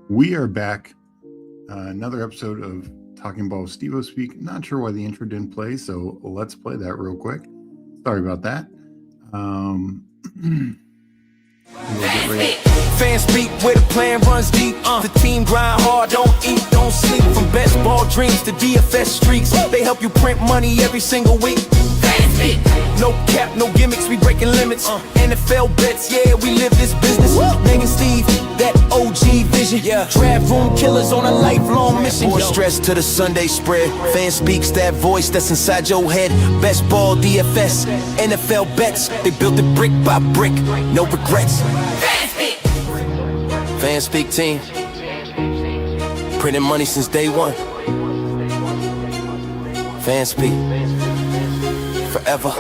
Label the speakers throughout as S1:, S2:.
S1: We are back. Another episode of Talking Ball with Steve-O Speak. Not sure why the intro didn't play, so let's play that real quick. Sorry about that. We'll get ready.
S2: Fans speak where the plan runs deep. The team grind hard, don't eat, don't sleep. From best ball dreams to DFS streaks, they help you print money every single week. Fans speak. No cap, no gimmicks, we breaking limits. NFL bets, yeah, we live this business. Meg and Steve, that OG vision. Draft room killers on a lifelong mission. More stress to the Sunday spread. Fan speaks, that voice that's inside your head. Best ball, DFS, NFL bets. They built it brick by brick, no regrets. Fan speak team, printing money since day one. Fan speak, forever.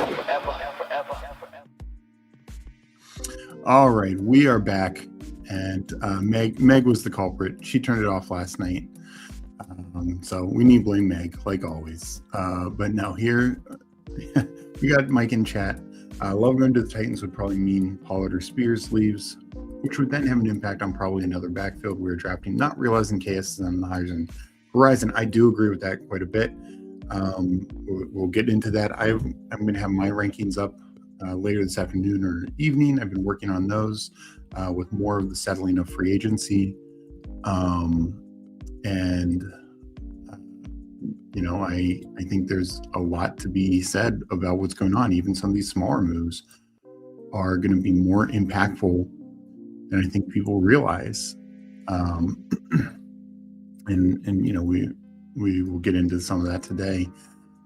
S1: All right, we are back, and Meg was the culprit. She turned it off last night, so we need to blame Meg, like always. But now here, we got Mike in chat. Love going to the Titans would probably mean Pollard or Spears leaves, which would then have an impact on probably another backfield we're drafting, not realizing KS is on the horizon. I do agree with that quite a bit. We'll get into that. I'm going to have my rankings up later this afternoon or evening. I've been working on those with more of the settling of free agency. I think there's a lot to be said about what's going on. Even some of these smaller moves are going to be more impactful than I think people realize. We will get into some of that today.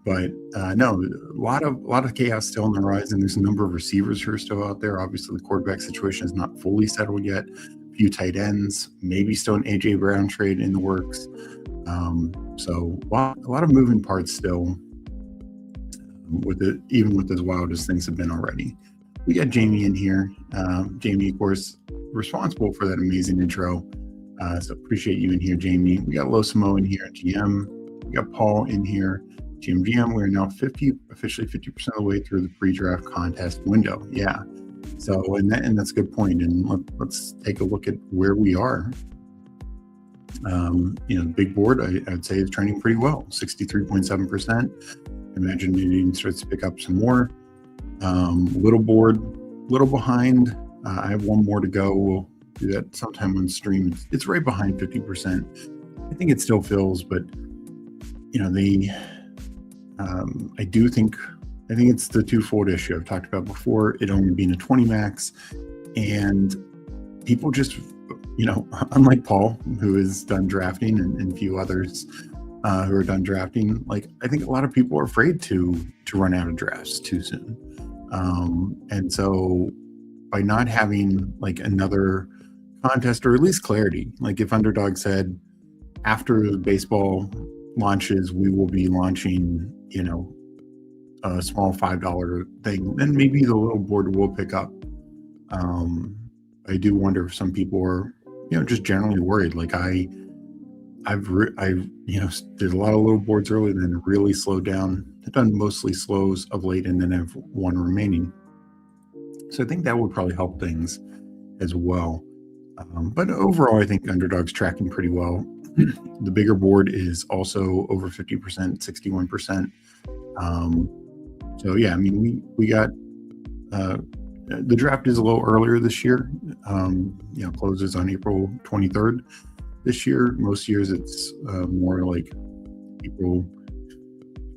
S1: But no, a lot of chaos still on the horizon. There's a number of receivers who are still out there. Obviously, the quarterback situation is not fully settled yet. A few tight ends, maybe still an AJ Brown trade in the works. So a lot of moving parts still with it, even with as wild as things have been already. We got Jamie in here. Jamie, of course, responsible for that amazing intro. So appreciate you in here, Jamie. We got Losimo in here, GM. We got Paul in here, GM. We're now officially 50% of the way through the pre-draft contest window. Yeah. So, and that's a good point. And let's take a look at where we are. The big board, I'd say, is trending pretty well, 63.7%. Imagine it even starts to pick up some more. Little board, little behind. I have one more to go. We'll do that sometime on stream. It's right behind 50%. I think it still feels, but I think it's the twofold issue I've talked about before. It only being a 20 max, and people just, unlike Paul, who has done drafting, and a few others who are done drafting, like I think a lot of people are afraid to run out of drafts too soon. And so by not having like another contest, or at least clarity, like if Underdog said after the baseball launches, we will be launching, a small $5 thing, then maybe the little board will pick up. I do wonder if some people are, just generally worried. Like I did a lot of little boards early, then really slowed down. I've done mostly slows of late, and then have one remaining. So I think that would probably help things as well. But overall, I think Underdog's tracking pretty well. The bigger board is also over 50%, 61%. So yeah, I mean, we got the draft is a little earlier this year. Closes on April 23rd this year. Most years it's more like April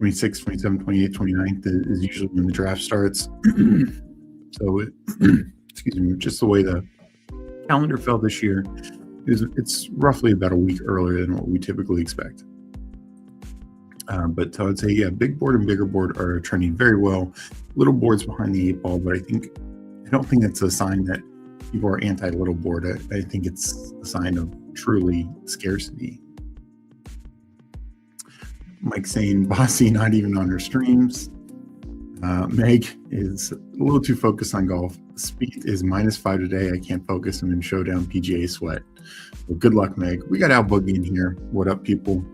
S1: 26th, 27th, 28th, 29th is usually when the draft starts. So excuse me, just the way the calendar fell this year, it's roughly about a week earlier than what we typically expect. But so I'd say, yeah, big board and bigger board are trending very well. Little board's behind the 8 ball, but I don't think it's a sign that people are anti-little board. I think it's a sign of truly scarcity. Mike saying, Bossy not even on her streams. Meg is a little too focused on golf. Speed is -5 today. I can't focus. I'm in showdown PGA sweat. Well, good luck, Meg. We got Al Boogie in here. What up, people?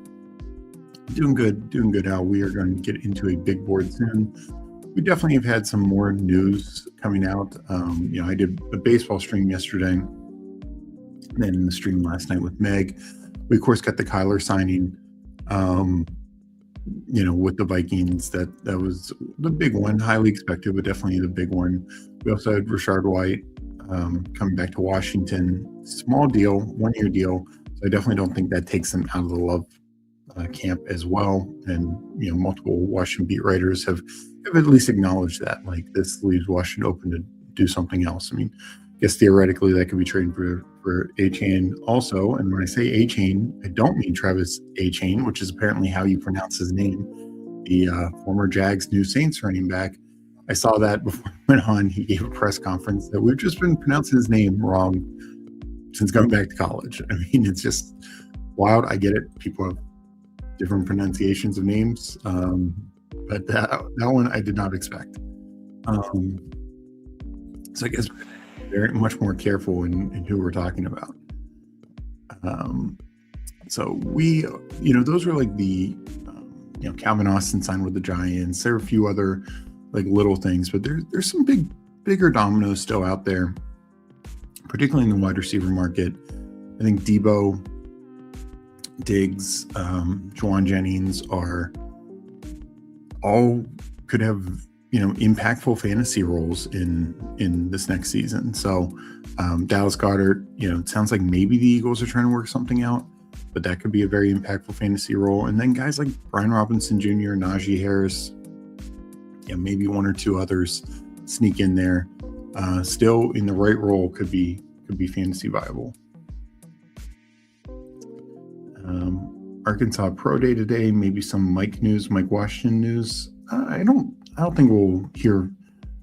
S1: Doing good, Al. We are going to get into a big board soon. We definitely have had some more news coming out. I did a baseball stream yesterday. then in the stream last night with Meg, we of course got the Kyler signing. With the Vikings, that was the big one, highly expected, but definitely the big one. We also had Rashard White coming back to Washington. Small deal, 1-year deal. So I definitely don't think that takes them out of the Love camp as well. And multiple Washington beat writers have at least acknowledged that, like, this leaves Washington open to do something else. I mean, I guess theoretically that could be traded for A-Chain also. And when I say A-Chain, I don't mean Travis A-Chain, which is apparently how you pronounce his name, the former Jags new Saints running back. I saw that before he went on. He gave a press conference that we've just been pronouncing his name wrong since going back to college. I mean, it's just wild. I get it. People have different pronunciations of names. But that one I did not expect. So I guess very much more careful in who we're talking about. So we, those were like the, Calvin Austin signed with the Giants. There are a few other like little things, but there's some bigger dominoes still out there, particularly in the wide receiver market. I think Debo, Diggs, Juwan Jennings all could have impactful fantasy roles in this next season. So Dallas Goedert, it sounds like maybe the Eagles are trying to work something out, but that could be a very impactful fantasy role. And then guys like Brian Robinson Jr., Najee Harris, maybe one or two others sneak in there. Still in the right role could be fantasy viable. Arkansas Pro Day today, maybe some Mike Washington news. I don't think we'll hear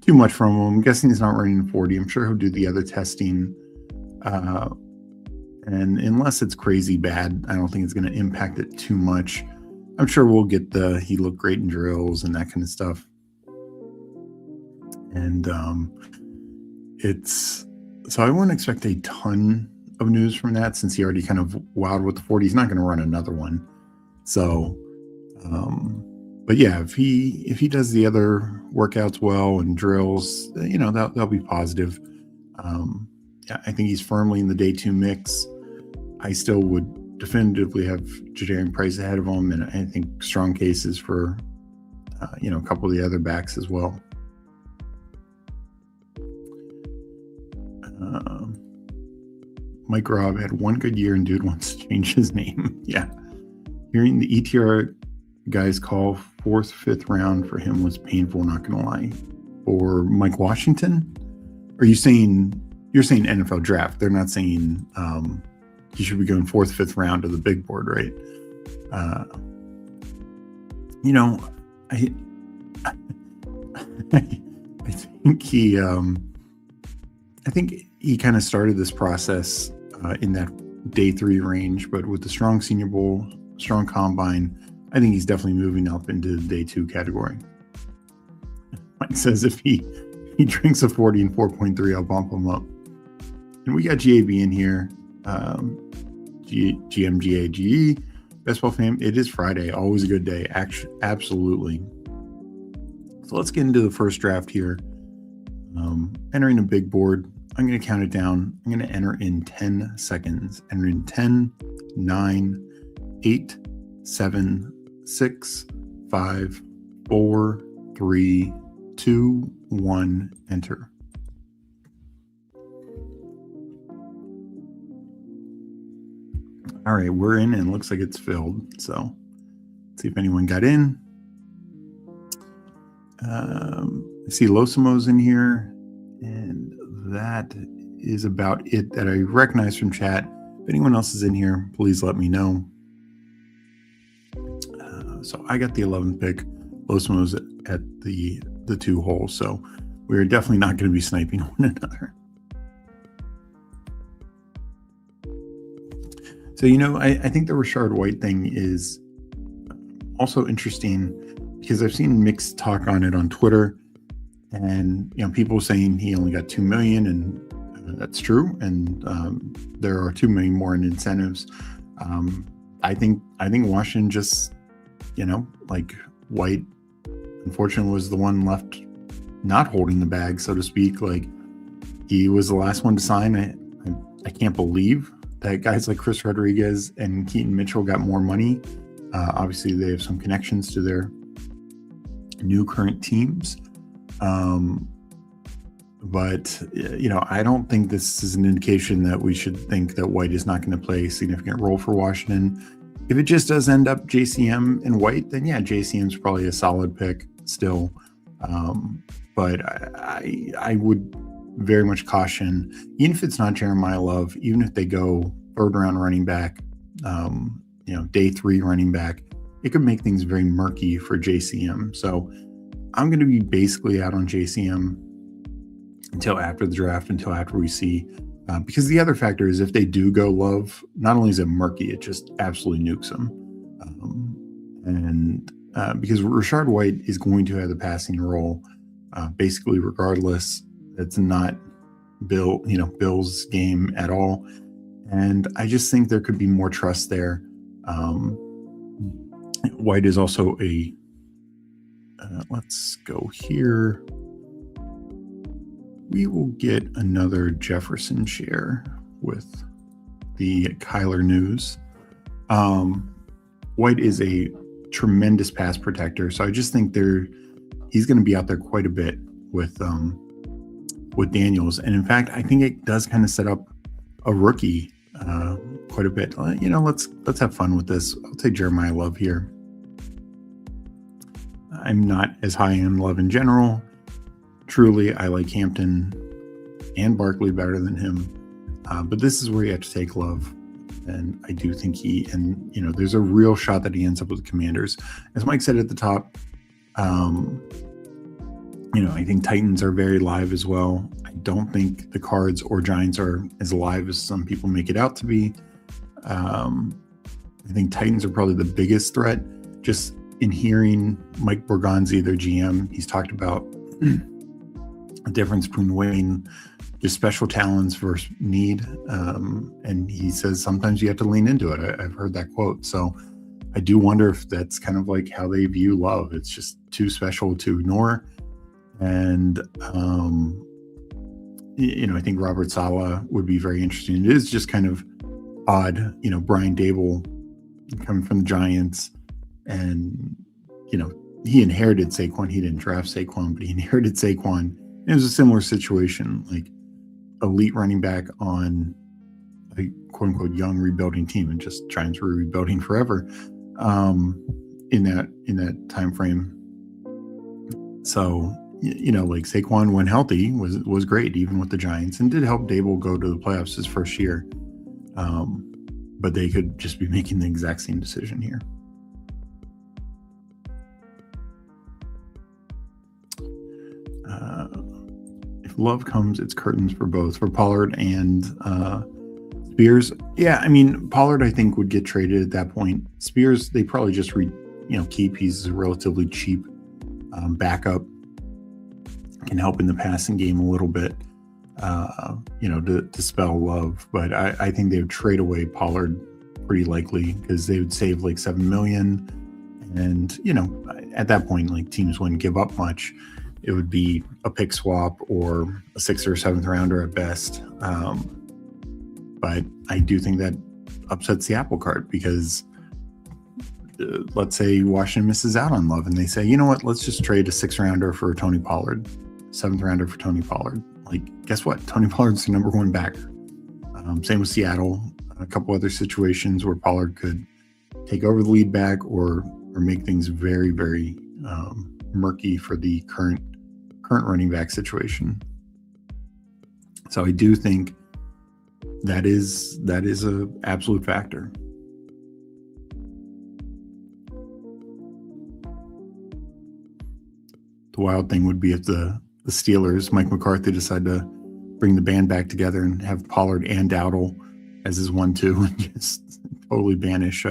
S1: too much from him. I'm guessing he's not running 40. I'm sure he'll do the other testing. And unless it's crazy bad, I don't think it's going to impact it too much. I'm sure we'll get he looked great in drills and that kind of stuff. And so I wouldn't expect a ton of news from that, since he already kind of wowed with the 40. He's not going to run another one. So, but yeah, if he does the other workouts well and drills, that'll be positive. Yeah, I think he's firmly in the day 2 mix. I still would definitively have Jadarian Price ahead of him, and I think strong cases for a couple of the other backs as well. Mike Robb had one good year and dude wants to change his name. Yeah. Hearing the ETR guys call 4th, 5th round for him was painful, not going to lie. For Mike Washington? You're saying NFL draft. They're not saying he should be going 4th, 5th round to the big board, right? I think he kind of started this process in that day 3 range, but with the strong Senior Bowl, strong combine, I think he's definitely moving up into the day 2 category. Mike says if he drinks a 40 and 4.3, I'll bump him up. And we got GAB in here, GMGAGE, Best Ball fam. It is Friday, always a good day. Absolutely. So let's get into the first draft here. Entering a big board. I'm going to count it down. I'm going to enter in 10 seconds. Enter in 10, 9, 8, 7, 6, 5, 4, 3, 2, 1, enter. All right, we're in and it looks like it's filled. So let's see if anyone got in. I see Losimo's in here, and that is about it that I recognize from chat. If anyone else is in here, please let me know. So I got the 11th pick. Losimo's at the 2 hole, so we're definitely not going to be sniping one another. So, I think the Rashard White thing is also interesting because I've seen mixed talk on it on Twitter, and people saying he only got $2 million, and that's true, and there are $2 million more in incentives. I think Washington just White unfortunately was the one left not holding the bag, so to speak. Like, he was the last one to sign. I can't believe that guys like Chris Rodriguez and Keaton Mitchell got more money. Obviously, they have some connections to their new current teams. But, I don't think this is an indication that we should think that White is not going to play a significant role for Washington. If it just does end up JCM and White, then yeah, JCM's probably a solid pick still. But I would very much caution, even if it's not Jeremiah Love, even if they go third round running back, day 3 running back, it could make things very murky for JCM. So I'm going to be basically out on JCM until after the draft, until after we see, because the other factor is if they do go Love, not only is it murky, it just absolutely nukes them. Because Rachaad White is going to have the passing role, basically regardless. It's not Bill's game at all. And I just think there could be more trust there. White is also let's go here. We will get another Jefferson share with the Kyler news. White is a tremendous pass protector, so I just think he's going to be out there quite a bit with Daniels, and in fact, I think it does kind of set up a rookie quite a bit. Let's have fun with this. I'll take Jeremiah Love here. I'm not as high on Love in general. Truly, I like Hampton and Barkley better than him, but this is where you have to take Love. And I do think there's a real shot that he ends up with the Commanders. As Mike said at the top, I think Titans are very live as well. I don't think the Cards or Giants are as live as some people make it out to be. I think Titans are probably the biggest threat. Just in hearing Mike Borgonzi, their GM, he's talked about a difference between weighing just special talents versus need. And he says sometimes you have to lean into it. I've heard that quote. So I do wonder if that's kind of like how they view Love. It's just too special to ignore. And, I think Robert Saleh would be very interesting. It is just kind of odd, Brian Dable coming from the Giants and, he inherited Saquon. He didn't draft Saquon, but he inherited Saquon. It was a similar situation, like elite running back on a quote unquote young rebuilding team and just trying to rebuilding forever in that time frame. So, like Saquon, when healthy, was great, even with the Giants, and did help Dable go to the playoffs his first year. But they could just be making the exact same decision here. If Love comes, it's curtains for both, for Pollard and Spears. Yeah, Pollard I think would get traded at that point. Spears, they probably just keep. He's a relatively cheap backup. Can help in the passing game a little bit, to spell Love. But I think they would trade away Pollard pretty likely because they would save like $7 million. And, at that point, like teams wouldn't give up much. It would be a pick swap or a 6th or 7th rounder at best. But I do think that upsets the apple cart because let's say Washington misses out on Love and they say, you know what, let's just trade a 6th rounder for Tony Pollard, 7th rounder for Tony Pollard. Like, guess what? Tony Pollard's the number 1 backer. Same with Seattle. A couple other situations where Pollard could take over the lead back or make things very, very murky for the current running back situation. So I do think that is a absolute factor. The wild thing would be if the Steelers, Mike McCarthy, decide to bring the band back together and have Pollard and Dowdle as his 1-2 and just totally banish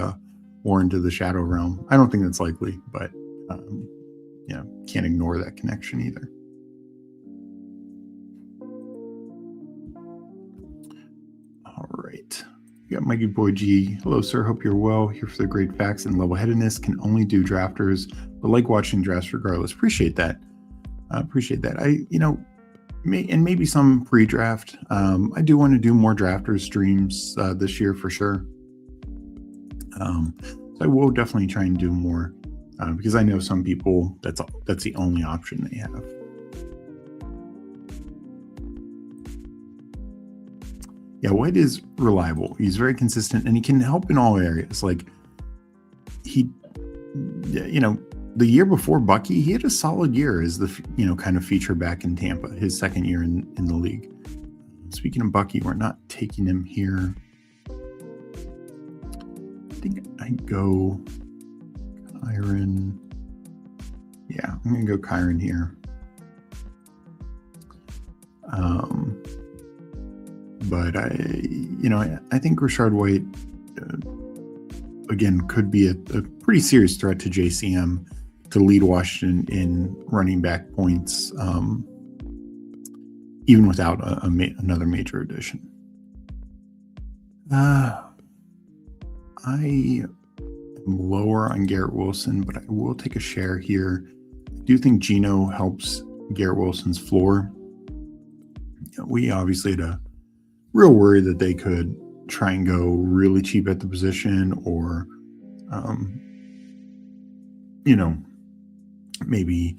S1: Warren to the shadow realm. I don't think that's likely, but can't ignore that connection either. All right. We got Mikey Boy G. Hello, sir. Hope you're well. Here for the great facts and level-headedness. Can only do drafters, but like watching drafts regardless. Appreciate that. I appreciate that. maybe some pre-draft. I do want to do more drafters streams this year for sure. So I will definitely try and do more because I know some people that's the only option they have. Yeah, White is reliable. He's very consistent, and he can help in all areas. Like the year before Bucky, he had a solid year as the kind of feature back in Tampa, his second year in the league. Speaking of Bucky, we're not taking him here. I think I go Kyron. Yeah, I'm gonna go Kyron here. But I think Rachaad White again could be a pretty serious threat to JCM to lead Washington in running back points, even without another major addition. I am lower on Garrett Wilson, but I will take a share here. I do think Geno helps Garrett Wilson's floor. We obviously had a real worry that they could try and go really cheap at the position, or maybe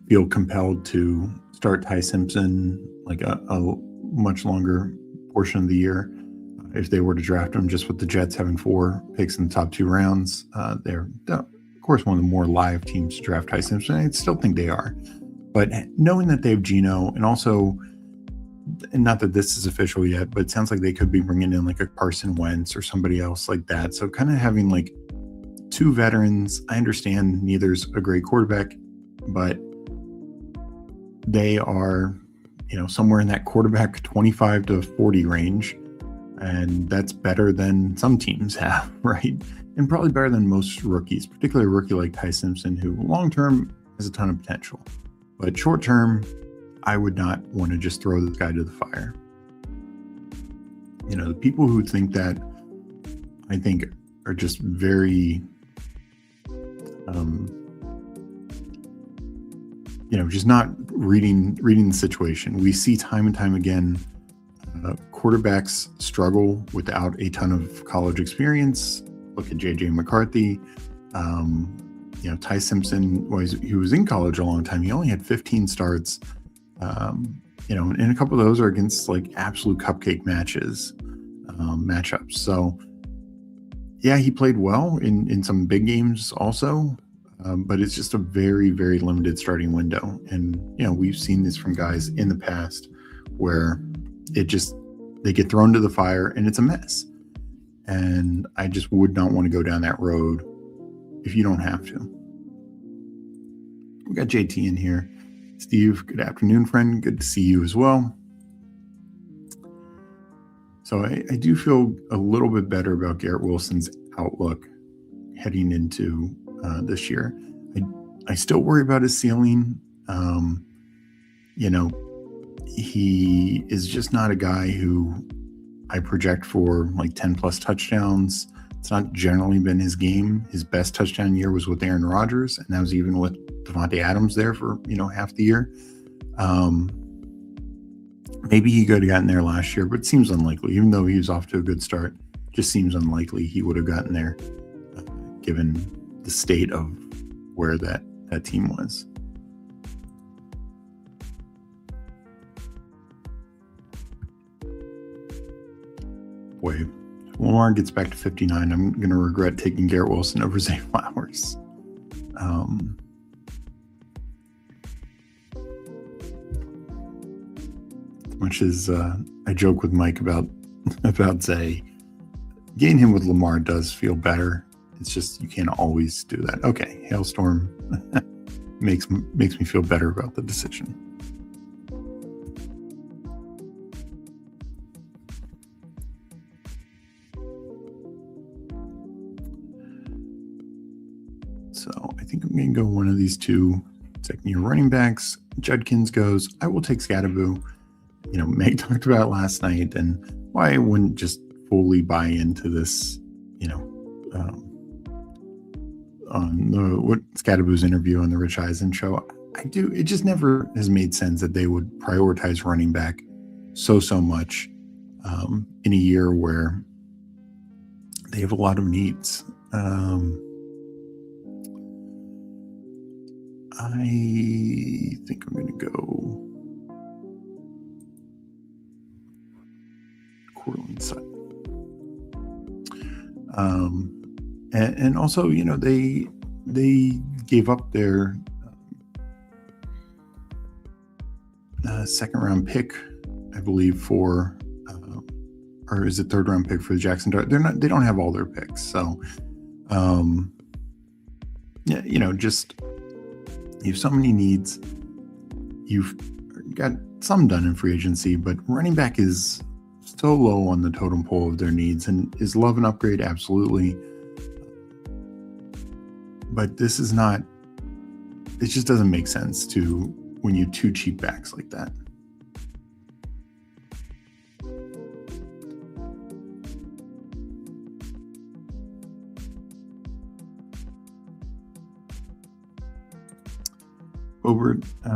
S1: feel compelled to start Ty Simpson like a much longer portion of the year if they were to draft him, just with the Jets having 4 picks in the top 2 rounds. They're of course one of the more live teams to draft Ty Simpson. I still think they are, but knowing that they have Geno, and also, and not that this is official yet, but it sounds like they could be bringing in like a Carson Wentz or somebody else like that. So kind of having like 2 veterans. I understand neither's a great quarterback, but they are, somewhere in that quarterback 25 to 40 range. And that's better than some teams have, right? And probably better than most rookies, particularly a rookie like Ty Simpson, who long-term has a ton of potential. But short-term, I would not want to just throw this guy to the fire. The people who think that, I think, are just very, just not reading the situation. We see time and time again, quarterbacks struggle without a ton of college experience. Look at JJ McCarthy. Ty Simpson he was in college a long time. He only had 15 starts. And a couple of those are against like absolute cupcake matchups. So yeah, he played well in some big games also, but it's just a very, very limited starting window. And, we've seen this from guys in the past where they get thrown to the fire and it's a mess. And I just would not want to go down that road if you don't have to. We got JT in here. Steve, good afternoon, friend. Good to see you as well. So I do feel a little bit better about Garrett Wilson's outlook heading into this year. I still worry about his ceiling. He is just not a guy who I project for like 10 plus touchdowns. It's not generally been his game. His best touchdown year was with Aaron Rodgers, and that was even with Devontae Adams there for, half the year. Maybe he could have gotten there last year, but it seems unlikely. Even though he was off to a good start, just seems unlikely he would have gotten there given the state of where that team was. Boy, if Lamar gets back to 59, I'm going to regret taking Garrett Wilson over Zay Flowers. Much as I joke with Mike about Zay, getting him with Lamar does feel better. It's just you can't always do that. Okay, Hailstorm makes me feel better about the decision. So I think I'm going to go one of these 2 second-year running backs. Judkins goes. I will take Scadaboo. Meg talked about it last night, and why I wouldn't just fully buy into this, on Scadaboo's interview on the Rich Eisen show. It just never has made sense that they would prioritize running back so much in a year where they have a lot of needs. I think I'm going to go Cortland Sutton. And also, they gave up their second round pick, I believe, for or is it third round pick for the Jackson Dart? They don't have all their picks, so just you have so many needs. You've got some done in free agency, but running back is so low on the totem pole of their needs. And is Love an upgrade? Absolutely. But this is not, it just doesn't make sense when you two cheap backs like that.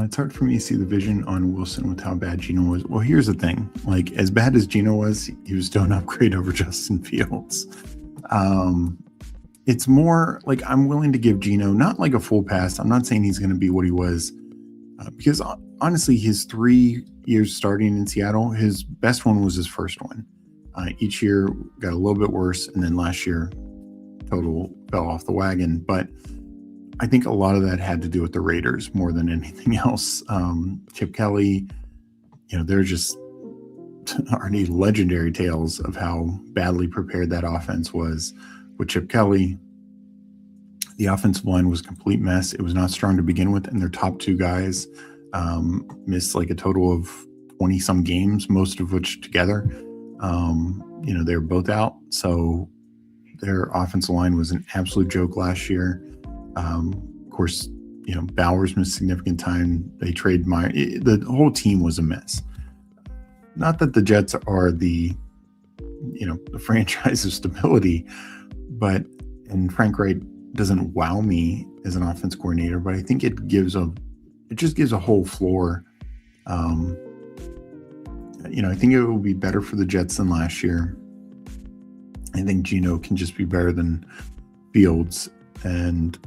S1: It's hard for me to see the vision on Wilson with how bad Geno was. Well, here's the thing. Like, as bad as Geno was, he was still an upgrade over Justin Fields. It's more like I'm willing to give Geno not like a full pass. I'm not saying he's going to be what he was because honestly, his 3 years starting in Seattle, his best one was his first one. Each year got a little bit worse, and then last year total fell off the wagon. But I think a lot of that had to do with the Raiders more than anything else. Chip Kelly, they're just already legendary tales of how badly prepared that offense was with Chip Kelly. The offensive line was a complete mess. It was not strong to begin with, and their top two guys missed like a total of 20 some games, most of which together. They were both out. So their offensive line was an absolute joke last year. Of course, Bowers missed significant time. They trade the whole team was a mess. Not that the Jets are the franchise of stability, and Frank Wright doesn't wow me as an offense coordinator, but I think it just gives a whole floor. I think it will be better for the Jets than last year. I think Geno can just be better than Fields, and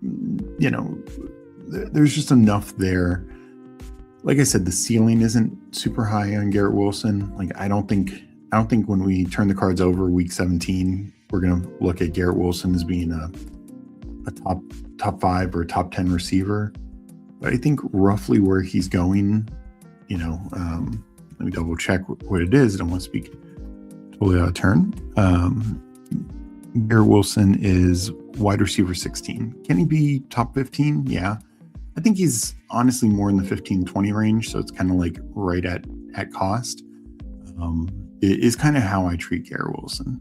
S1: there's just enough there. Like I said, the ceiling isn't super high on Garrett Wilson. Like I don't think when we turn the cards over week 17, we're going to look at Garrett Wilson as being a top 5 or top 10 receiver. But I think roughly where he's going, let me double check what it is. I don't want to speak totally out of turn. Garrett Wilson is wide receiver 16. Can he be top 15? Yeah. I think he's honestly more in the 15-20 range. So it's kind of like right at cost. It is kind of how I treat Garrett Wilson.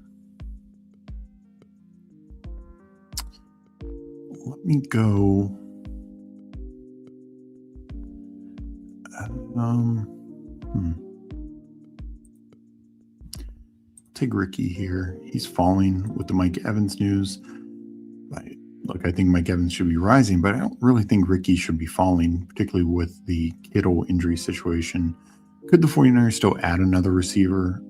S1: Let me go. Take Ricky here. He's falling with the Mike Evans news. I think Mike Evans should be rising, but I don't really think Ricky should be falling, particularly with the Kittle injury situation. Could the 49ers still add another receiver,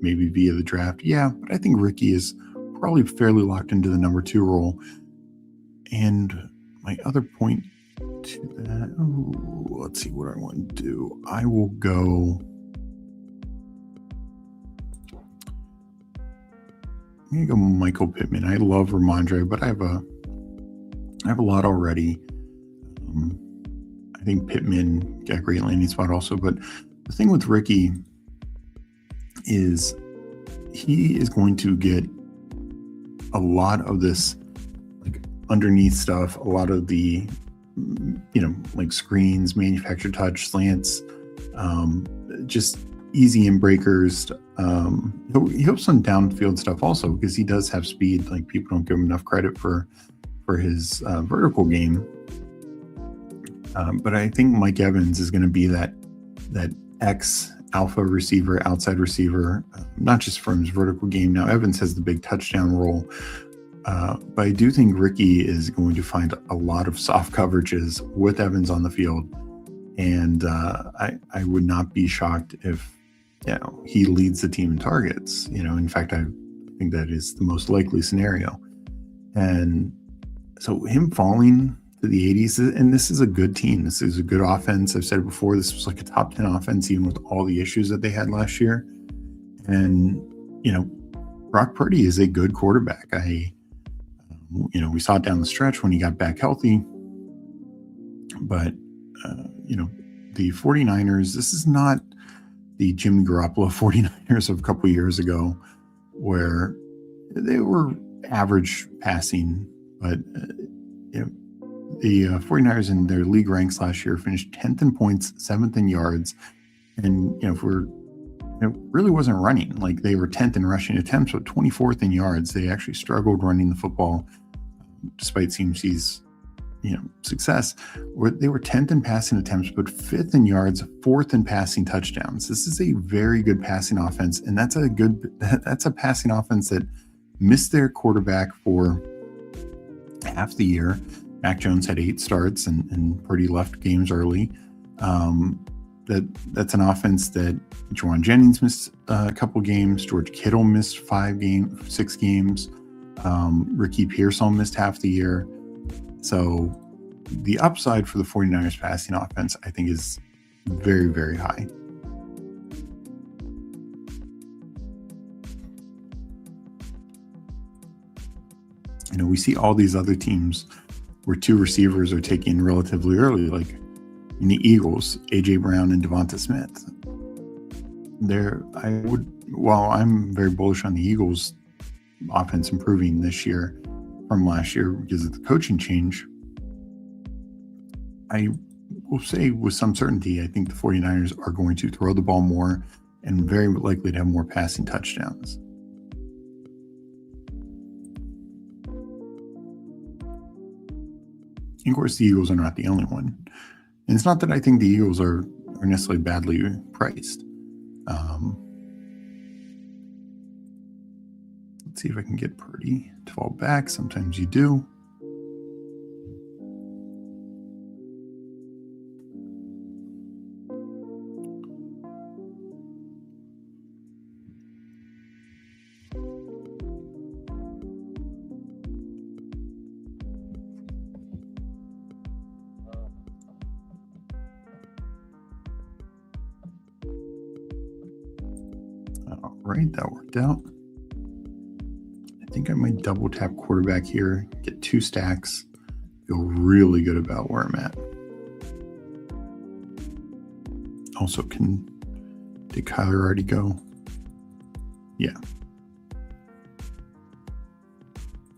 S1: maybe via the draft? Yeah, but I think Ricky is probably fairly locked into the number 2 role. And my other point to that, let's see what I want to do. I will go. I'm going to go Michael Pittman. I love Ramondre, but I have a lot already. I think Pittman got a great landing spot also, but the thing with Ricky is he is going to get a lot of this like underneath stuff, a lot of the like screens, manufactured touch, slants, just easy in breakers. He'll have some downfield stuff also because he does have speed. Like people don't give him enough credit for his vertical game. But I think Mike Evans is going to be that X alpha receiver, outside receiver, not just from his vertical game. Now Evans has the big touchdown role. But I do think Ricky is going to find a lot of soft coverages with Evans on the field. And I would not be shocked if he leads the team in targets. In fact, I think that is the most likely scenario. And so him falling to the 80s, and this is a good team. This is a good offense. I've said it before, this was like a top 10 offense, even with all the issues that they had last year. And, Brock Purdy is a good quarterback. We saw it down the stretch when he got back healthy. But, the 49ers, this is not the Jimmy Garoppolo 49ers of a couple of years ago where they were average passing. But, the 49ers in their league ranks last year finished 10th in points, 7th in yards. And, it really wasn't running. Like, they were 10th in rushing attempts, but 24th in yards. They actually struggled running the football, despite CMC's, success. They were 10th in passing attempts, but 5th in yards, 4th in passing touchdowns. This is a very good passing offense, and that's a passing offense that missed their quarterback for half the year. Mac Jones had 8 starts and Purdy left games early. That's an offense that Juwan Jennings missed a couple games. George Kittle missed 6 games. Ricky Pearsall missed half the year. So the upside for the 49ers passing offense, I think, is very, very high. We see all these other teams where 2 receivers are taken relatively early, like in the Eagles, A.J. Brown and Devonta Smith. While I'm very bullish on the Eagles offense improving this year from last year because of the coaching change, I will say with some certainty, I think the 49ers are going to throw the ball more and very likely to have more passing touchdowns. And of course, the Eagles are not the only one. And it's not that I think the Eagles are necessarily badly priced. Let's see if I can get Purdy to fall back. Sometimes you do. All right, that worked out. I think I might double tap quarterback here, get 2 stacks, feel really good about where I'm at. Also, did Kyler already go? Yeah.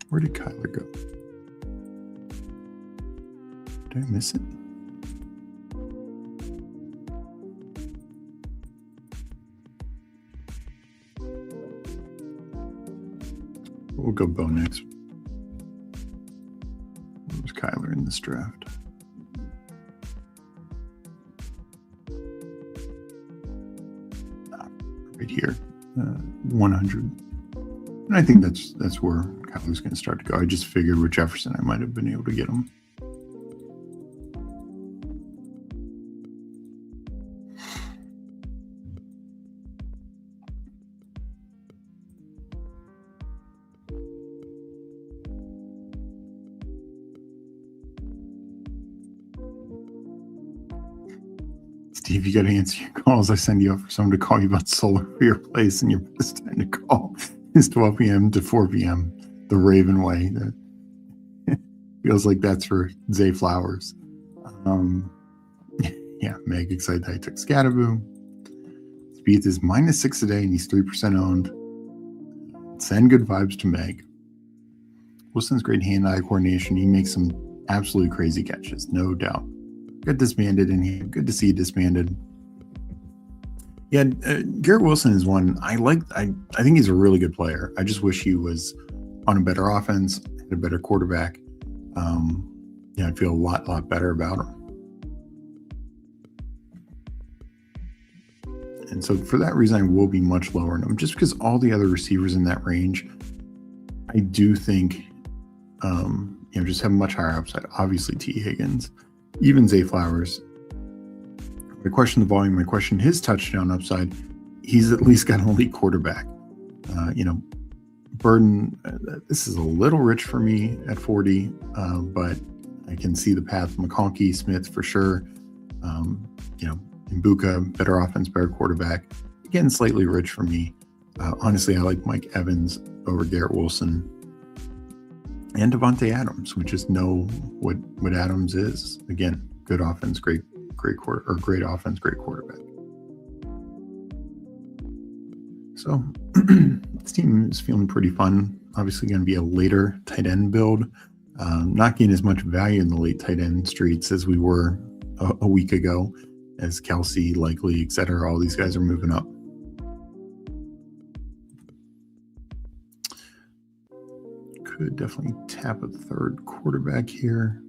S1: Where did Kyler go? Did I miss it? We'll go Bo next. Where's Kyler in this draft? Right here, 100. And I think that's where Kyler's going to start to go. I just figured with Jefferson I might have been able to get him. Steve, you got to answer your calls. I send you out for someone to call you about solar for your place, and your best time to call is 12 p.m. to 4 p.m. the Raven way. That feels like that's for Zay Flowers. Yeah, Meg excited that I took Scatterboo. Speed is -6 a day, and he's 3% owned. Send good vibes to Meg. Wilson's great hand-eye coordination. He makes some absolutely crazy catches, no doubt. Got disbanded in here. Good to see you disbanded. Yeah, Garrett Wilson is one I like. I think he's a really good player. I just wish he was on a better offense, had a better quarterback. I'd feel a lot better about him. And so for that reason, I will be much lower in him, just because all the other receivers in that range, I do think just have much higher upside. Obviously, T. Higgins, even Zay Flowers. I question the volume. I question his touchdown upside. He's at least got an elite quarterback. Burden, this is a little rich for me at 40, but I can see the path. McConkey, Smith for sure. Mbuka, better offense, better quarterback. Again, slightly rich for me. Honestly, I like Mike Evans over Garrett Wilson and Devontae Adams. We just know what Adams is. Again, good offense, great offense, great quarterback. So this team is feeling pretty fun. Obviously going to be a later tight end build. Not getting as much value in the late tight end streets as we were a week ago, as Kelsey, Likely, etc. All these guys are moving up. Could definitely tap a third quarterback here.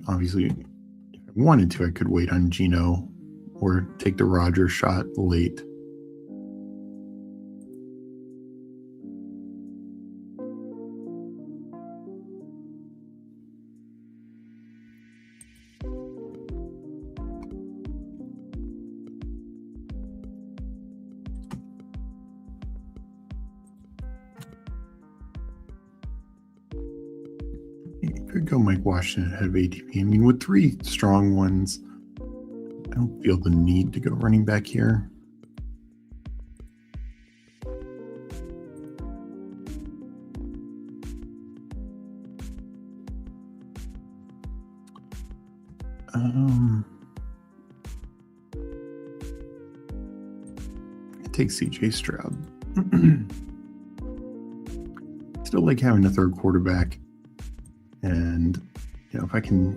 S1: Obviously, if I wanted to, I could wait on Geno or take the Rodgers shot late. Could go Mike Washington ahead of ADP. I mean, with three strong ones, I don't feel the need to go running back here. I take CJ Stroud. Still like having a third quarterback. And, if I can,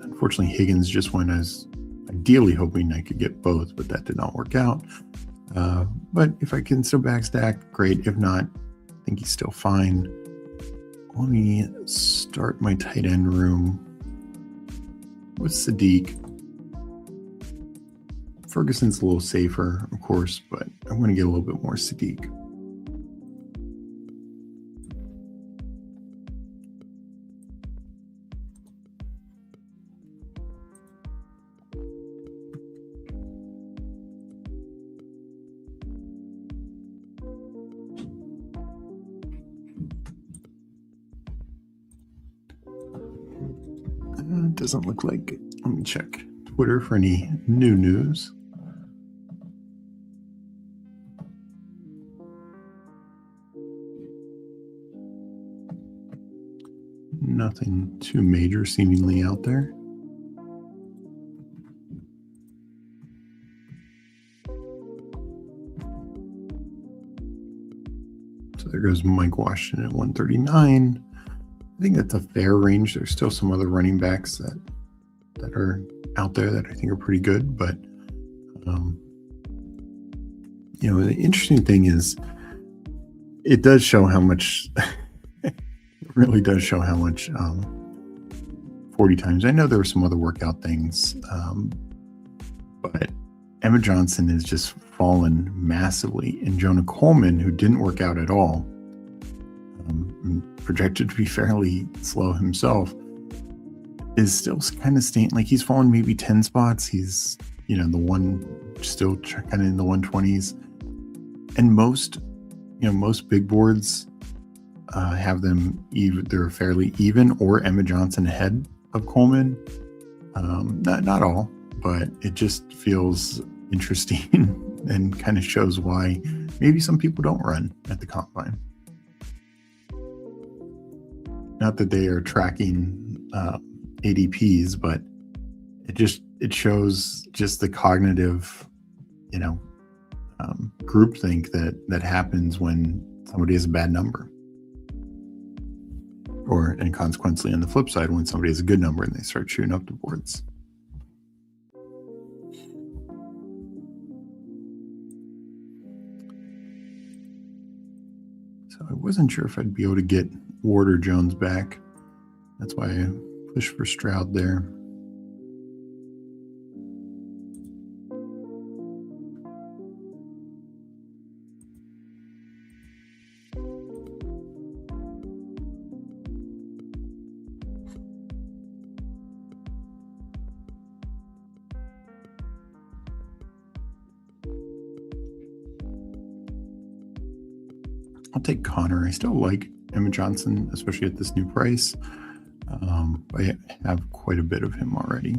S1: unfortunately, Higgins just went. I was ideally hoping I could get both, but that did not work out. But if I can still backstack, great. If not, I think he's still fine. Let me start my tight end room with Sadiq. Ferguson's a little safer, of course, but I'm going to get a little bit more Sadiq. Doesn't look like it. Let me check Twitter for any new news. Nothing too major seemingly out there. So there goes Mike Washington at 139. I think that's a fair range. There's still some other running backs that are out there that I think are pretty good, but the interesting thing is it does show how much it really does show how much 40 times. I know there were some other workout things, but Emma Johnson has just fallen massively, and Jonah Coleman, who didn't work out at all, projected to be fairly slow himself, is still kind of staying, like he's fallen maybe 10 spots. He's, still kind of in the 120s. And most big boards have them either fairly even or Emma Johnson ahead of Coleman. Not all, but it just feels interesting and kind of shows why maybe some people don't run at the combine. Not that they are tracking ADPs, but it shows just the cognitive, groupthink that happens when somebody has a bad number, and consequently on the flip side, when somebody has a good number and they start shooting up the boards. So I wasn't sure if I'd be able to get Ward or Jones back. That's why I pushed for Stroud there. I'll take Connor. I still like Emma Johnson, especially at this new price. I have quite a bit of him already.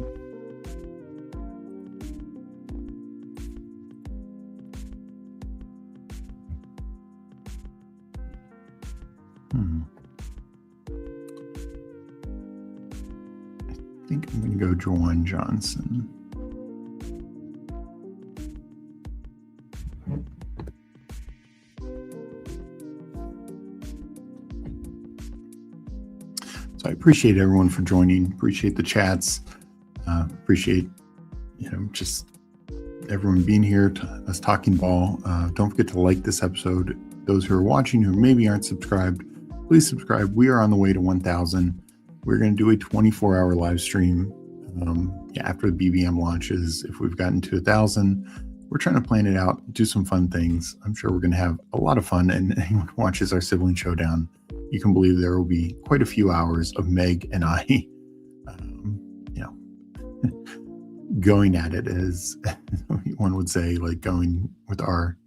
S1: I think I'm going to go Juwan Johnson. So I appreciate everyone for joining. Appreciate the chats. Appreciate, just everyone being here, us talking ball. Don't forget to like this episode. Those who are watching who maybe aren't subscribed, please subscribe. We are on the way to 1,000. We're going to do a 24-hour live stream after the BBM launches. If we've gotten to 1,000, we're trying to plan it out, do some fun things. I'm sure we're going to have a lot of fun. And anyone who watches our sibling showdown, you can believe there will be quite a few hours of Meg and I, going at it, as one would say, like going with our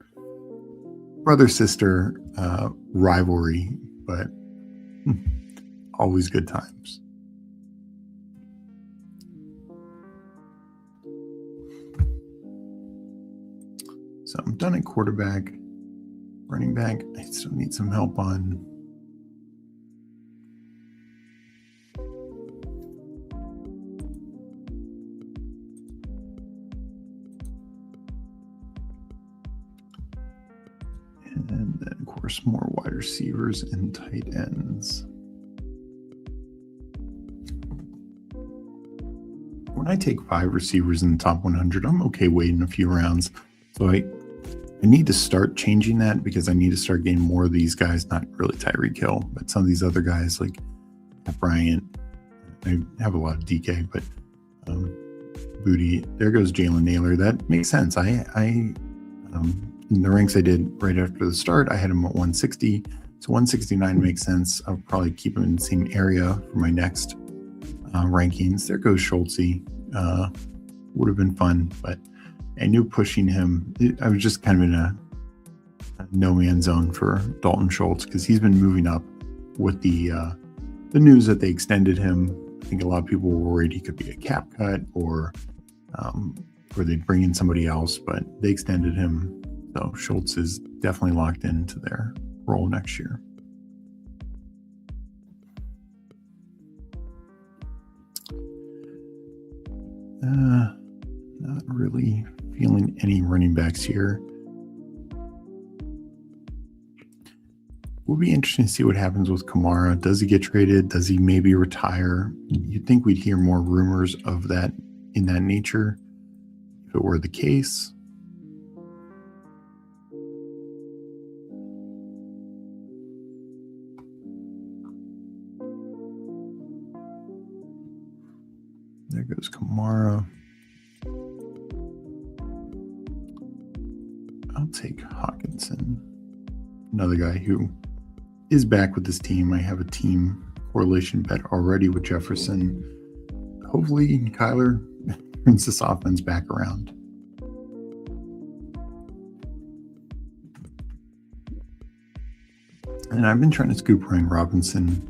S1: brother-sister rivalry, but always good times. So I'm done at quarterback. Running back, I still need some help on. And then, of course, more wide receivers and tight ends. When I take 5 receivers in the top 100, I'm okay waiting a few rounds. So I need to start changing that, because I need to start getting more of these guys, not really Tyreek Hill, but some of these other guys like Bryant. I have a lot of DK, but Booty. There goes Jalen Naylor. That makes sense. I in the ranks I did right after the start, I had him at 160. So 169 makes sense. I'll probably keep him in the same area for my next rankings. There goes Schultzy. Would have been fun, but I knew pushing him, I was just kind of in a no man's zone for Dalton Schultz, because he's been moving up with the news that they extended him. I think a lot of people were worried he could be a cap cut, or they'd bring in somebody else, but they extended him. So Schultz is definitely locked into their role next year. Not really feeling any running backs here. Will be interesting to see what happens with Kamara. Does he get traded? Does he maybe retire? You'd think we'd hear more rumors of that in that nature if it were the case. There goes Kamara. I'll take Hawkinson, another guy who is back with this team. I have a team correlation bet already with Jefferson. Hopefully Kyler turns this offense back around. And I've been trying to scoop Ryan Robinson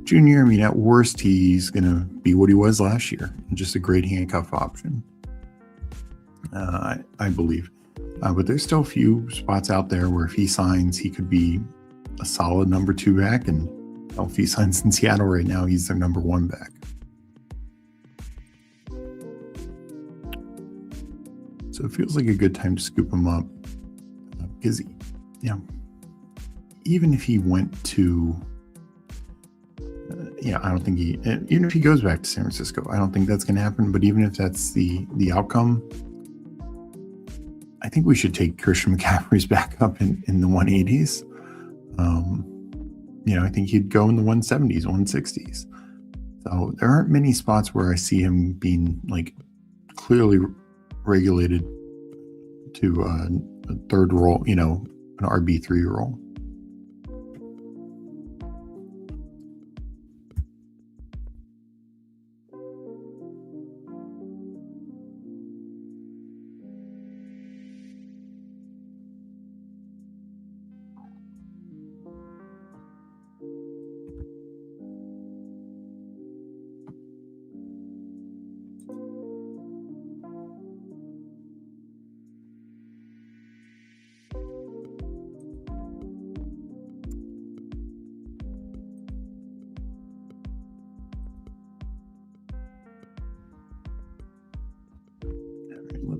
S1: Jr. I mean, at worst, he's going to be what he was last year, just a great handcuff option, I believe. But there's still a few spots out there where if he signs, he could be a solid number 2 back. And if he signs in Seattle right now, he's their number 1 back. So it feels like a good time to scoop him up, because, even if he went to, I don't think even if he goes back to San Francisco, I don't think that's going to happen. But even if that's the outcome, I think we should take Christian McCaffrey's back up in the 180s. I think he'd go in the 170s, 160s. So there aren't many spots where I see him being like clearly regulated to a third role, an RB3 role.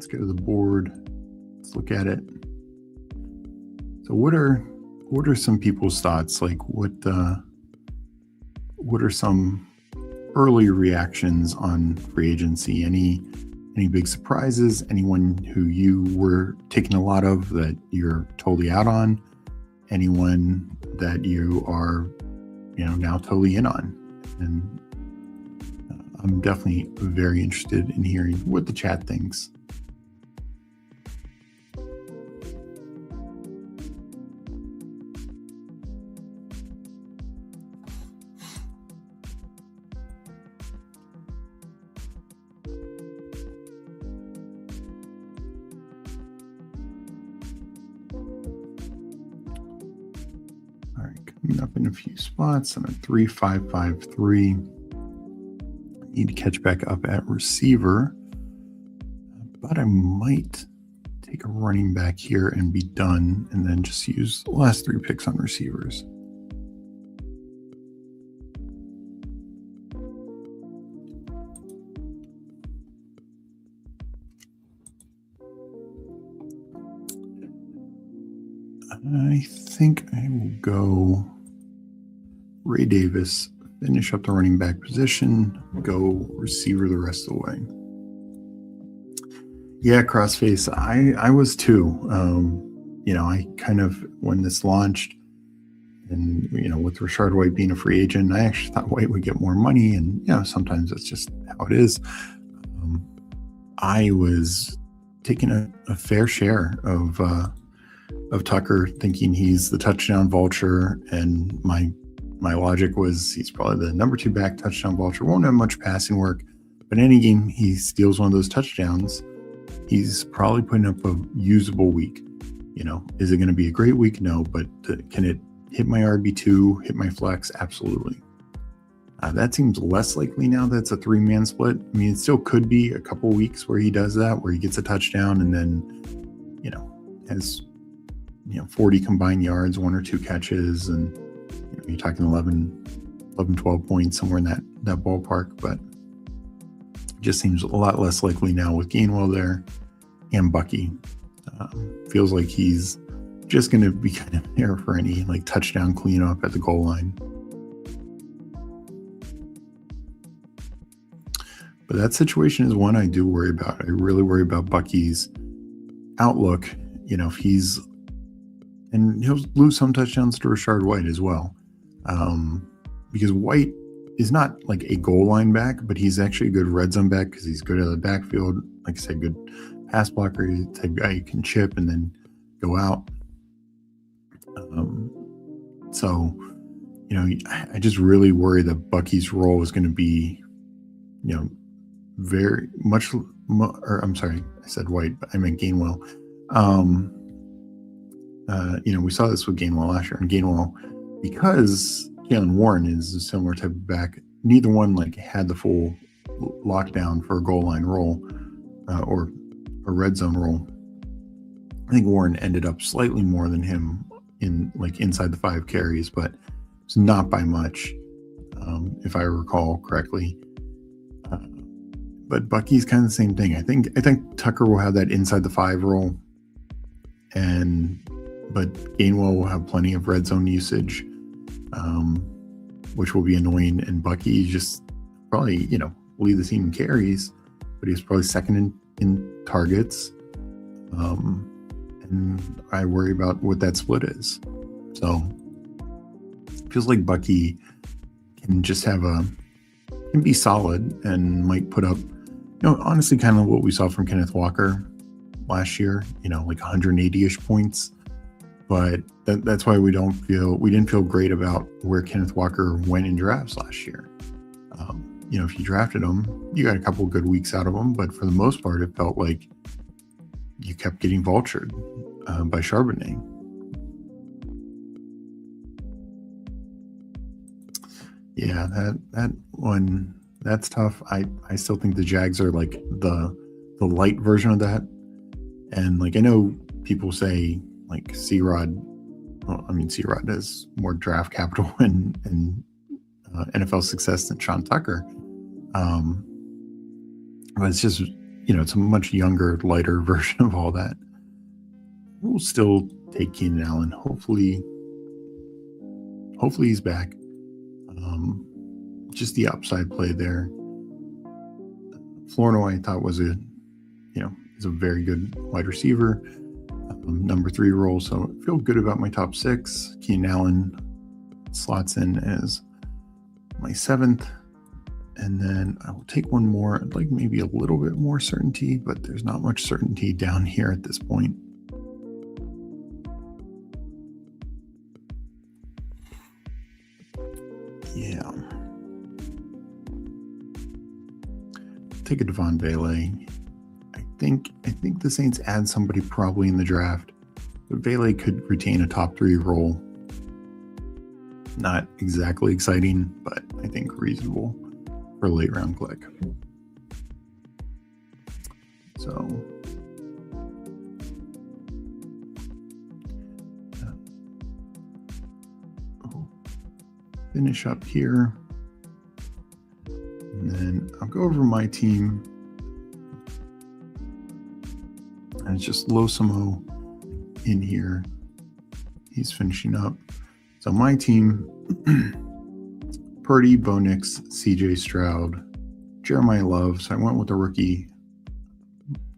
S1: let's go to the board. Let's look at it. So what are some people's thoughts? Like what are some early reactions on free agency? Any big surprises? Anyone who you were taking a lot of that you're totally out on? Anyone that you are, now totally in on? And I'm definitely very interested in hearing what the chat thinks. All right, coming up in a few spots. I'm at 3,553. Need to catch back up at receiver, but I might take a running back here and be done, and then just use the last 3 picks on receivers. I think I will go Ray Davis, finish up the running back position, go receiver the rest of the way. Yeah, crossface. I was too. I kind of, when this launched, and with Rashard White being a free agent, I actually thought White would get more money, and sometimes that's just how it is. I was taking a fair share of Tucker, thinking he's the touchdown vulture, and my logic was he's probably the number 2 back touchdown vulture. Won't have much passing work, but any game he steals one of those touchdowns, he's probably putting up a usable week. Is it going to be a great week? No, but can it hit my RB2, hit my flex? Absolutely. That seems less likely now that it's a 3-man split. I mean, it still could be a couple weeks where he does that, where he gets a touchdown and then, has 40 combined yards, 1 or 2 catches, and you're talking 11, 12 points, somewhere in that ballpark. But it just seems a lot less likely now with Gainwell there and Bucky. Feels like he's just going to be kind of there for any touchdown cleanup at the goal line. But that situation is one I do worry about. I really worry about Bucky's outlook. If he's, and he'll lose some touchdowns to Rashard White as well. Because White is not like a goal line back, but he's actually a good red zone back because he's good at the backfield. Like I said, good pass blocker. He's the type guy you can chip and then go out. I just really worry that Bucky's role is going to be, very much, or I'm sorry, I said White, but I meant Gainwell. We saw this with Gainwell last year, and Gainwell, because Jaylen Warren is a similar type of back, neither one had the full lockdown for a goal line role or a red zone role. I think Warren ended up slightly more than him in inside the 5 carries, but it's not by much, if I recall correctly. But Bucky's kind of the same thing. I think Tucker will have that inside the 5 role, but Gainwell will have plenty of red zone usage, which will be annoying. And Bucky just probably, lead the team in carries, but he's probably second in targets. And I worry about what that split is. So it feels like Bucky can just can be solid and might put up, honestly, kind of what we saw from Kenneth Walker last year, 180-ish points. But that's why we didn't feel great about where Kenneth Walker went in drafts last year. If you drafted him, you got a couple of good weeks out of him, but for the most part, it felt like you kept getting vultured by Charbonnet. Yeah, that one, that's tough. I still think the Jags are the light version of that. And I know people say C-Rod, C-Rod has more draft capital and NFL success than Sean Tucker. But it's just, it's a much younger, lighter version of all that. We'll still take Keenan Allen. Hopefully he's back. Just the upside play there. Flournoy, I thought is a very good wide receiver, number 3 role. So I feel good about my top 6. Keenan Allen slots in as my 7th. And then I will take one more. I'd like maybe a little bit more certainty, but there's not much certainty down here at this point. Yeah. Take a Devon Vele. I think the Saints add somebody probably in the draft, but Vele could retain a top 3 role. Not exactly exciting, but I think reasonable for a late round click. So finish up here, and then I'll go over my team, and it's just Losamo in here. He's finishing up. So my team: Purdy, Bo Nix, CJ Stroud, Jeremiah Love. So I went with the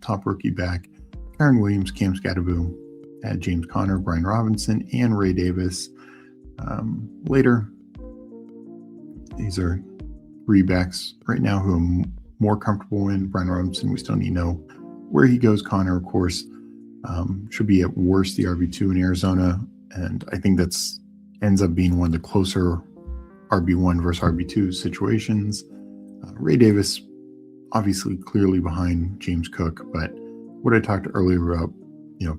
S1: top rookie back, Kyren Williams, Cam Scatterboom, add James Conner, Brian Robinson, and Ray Davis. Later, these are 3 backs right now who I'm more comfortable in. Brian Robinson, we still need to know where he goes. Conner, of course, should be at worst the RB2 in Arizona, and I think that's ends up being one of the closer RB1 versus RB2 situations. Ray Davis, obviously clearly behind James Cook, but what I talked earlier about,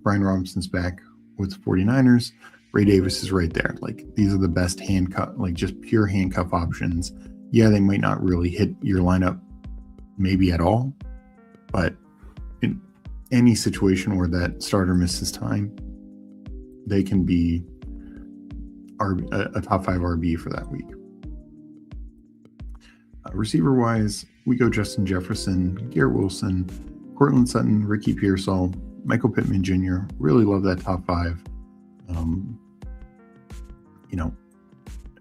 S1: Brian Robinson's back with the 49ers. Ray Davis is right there. Like, these are the best handcuff, like just pure handcuff options. Yeah, they might not really hit your lineup maybe at all, but in any situation where that starter misses time, they can be a top 5 RB for that week. Receiver-wise, we go Justin Jefferson, Garrett Wilson, Cortland Sutton, Ricky Pearsall, Michael Pittman Jr. Really love that top 5.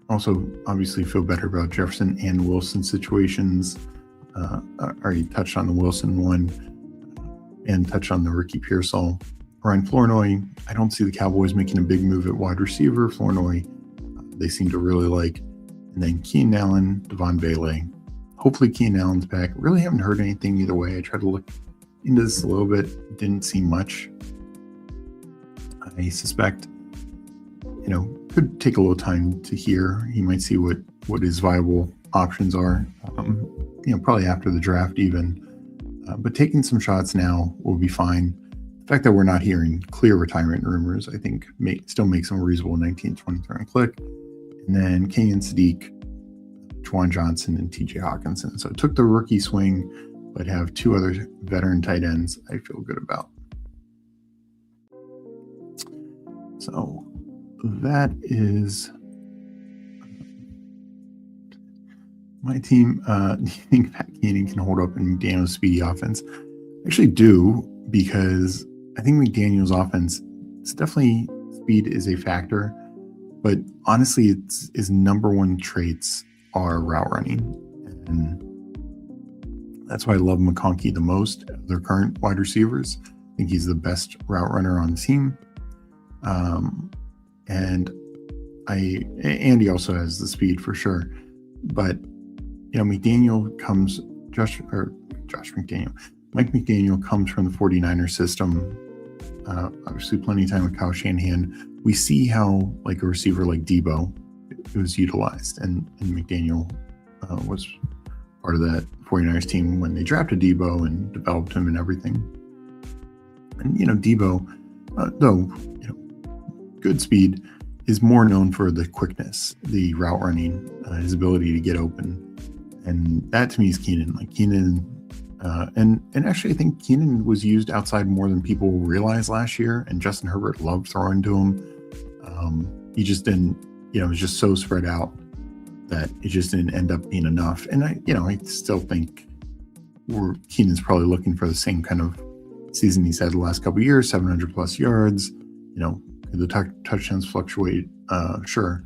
S1: Also obviously feel better about Jefferson and Wilson situations. Already touched on the Wilson one and touched on the Ricky Pearsall. Ryan Flournoy, I don't see the Cowboys making a big move at wide receiver. Flournoy, they seem to really like. And then Keenan Allen, Devon Vele. Hopefully Keenan Allen's back. Really haven't heard anything either way. I tried to look into this a little bit. Didn't see much. I suspect, could take a little time to hear. He might see what his viable options are, probably after the draft even. But taking some shots now will be fine. The fact that we're not hearing clear retirement rumors, I think, still makes him a reasonable 19-20 round click. And then Kenyon Sadiq, Juwan Johnson, and TJ Hawkinson. So I took the rookie swing, but have 2 other veteran tight ends I feel good about. So that is my team. Do you think Pat Keenan can hold up in McDaniel's speedy offense? I actually do, because I think McDaniel's offense, it's definitely speed is a factor, but honestly, his number 1 traits are route running. And that's why I love McConkey the most of their current wide receivers. I think he's the best route runner on the team. And he also has the speed for sure. But, Mike McDaniel comes from the 49ers system. Obviously plenty of time with Kyle Shanahan. We see how a receiver like Debo was utilized, and McDaniel was part of that 49ers team when they drafted Debo and developed him and everything. And Debo, though good speed, is more known for the quickness, the route running, his ability to get open, and that to me is Keenan. And actually I think Keenan was used outside more than people realized last year, and Justin Herbert loved throwing to him. He just didn't, it was just so spread out that it just didn't end up being enough. And I still think Keenan's probably looking for the same kind of season he's had the last couple of years, 700 plus yards. Could the touchdowns fluctuate? Sure.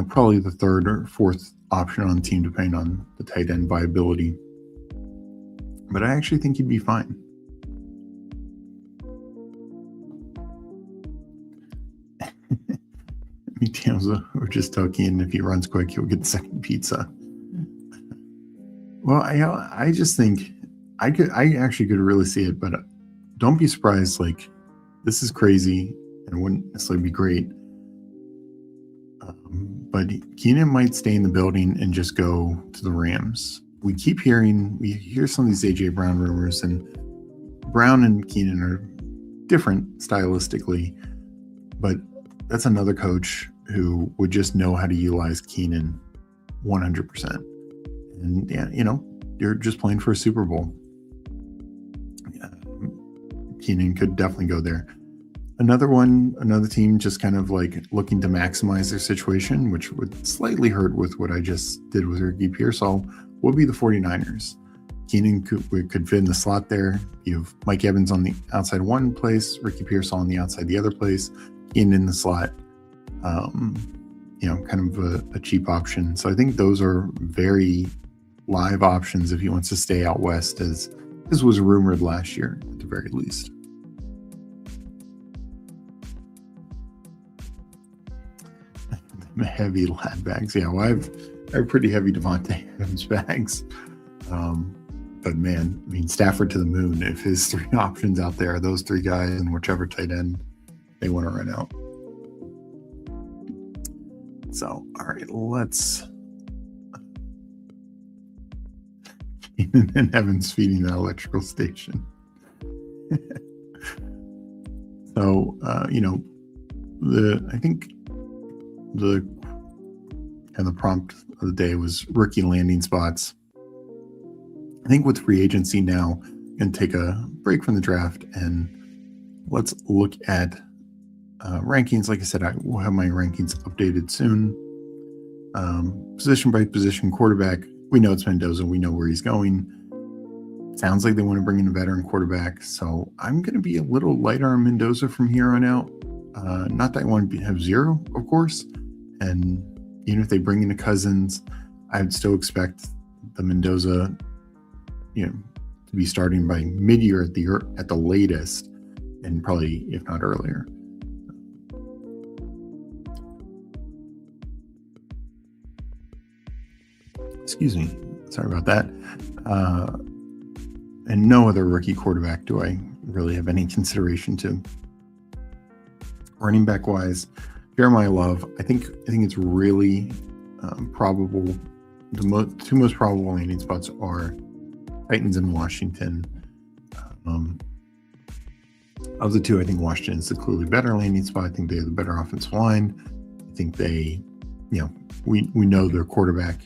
S1: Probably the third or fourth option on the team, depending on the tight end viability. But I actually think he'd be fine. We're just talking. If he runs quick, he'll get the second pizza. Well, I just think I actually could really see it, but don't be surprised. Like, this is crazy and wouldn't necessarily be great. But Keenan might stay in the building and just go to the Rams. We hear some of these AJ Brown rumors, and Brown and Keenan are different stylistically, but that's another coach who would just know how to utilize Keenan 100%. And yeah, you're just playing for a Super Bowl. Keenan could definitely go there. Another team just kind of like looking to maximize their situation, which would slightly hurt with what I just did with Ricky Pearsall, would be the 49ers. Keenan could fit in the slot there. You have Mike Evans on the outside one place, Ricky Pearsall on the outside the other place, Keenan in the slot. Kind of a cheap option. So I think those are very live options if he wants to stay out west, as this was rumored last year at the very least. Heavy lad bags. Yeah, well, I have pretty heavy Devontae Adams bags. But man, Stafford to the moon. If his three options out there, those three guys and whichever tight end they want to run out. So, all right, let's. And Evans feeding that electrical station. So, I think the prompt of the day was rookie landing spots. I think with free agency now, I'm going to take a break from the draft and let's look at rankings. Like I said, I will have my rankings updated soon. Position by position, quarterback. We know it's Mendoza. We know where he's going. Sounds like they want to bring in a veteran quarterback. So I'm going to be a little lighter on Mendoza from here on out. Not that I want to have zero, of course. And even if they bring in a Cousins, I'd still expect the Mendoza, to be starting by mid-year at the latest, and probably if not earlier. Excuse me. Sorry about that. And no other rookie quarterback do I really have any consideration to. Running back wise, Jeremiah Love, I think it's really probable. The two most probable landing spots are Titans and Washington. Of the two, I think Washington is the clearly better landing spot. I think they have the better offensive line. I think they, we know their quarterback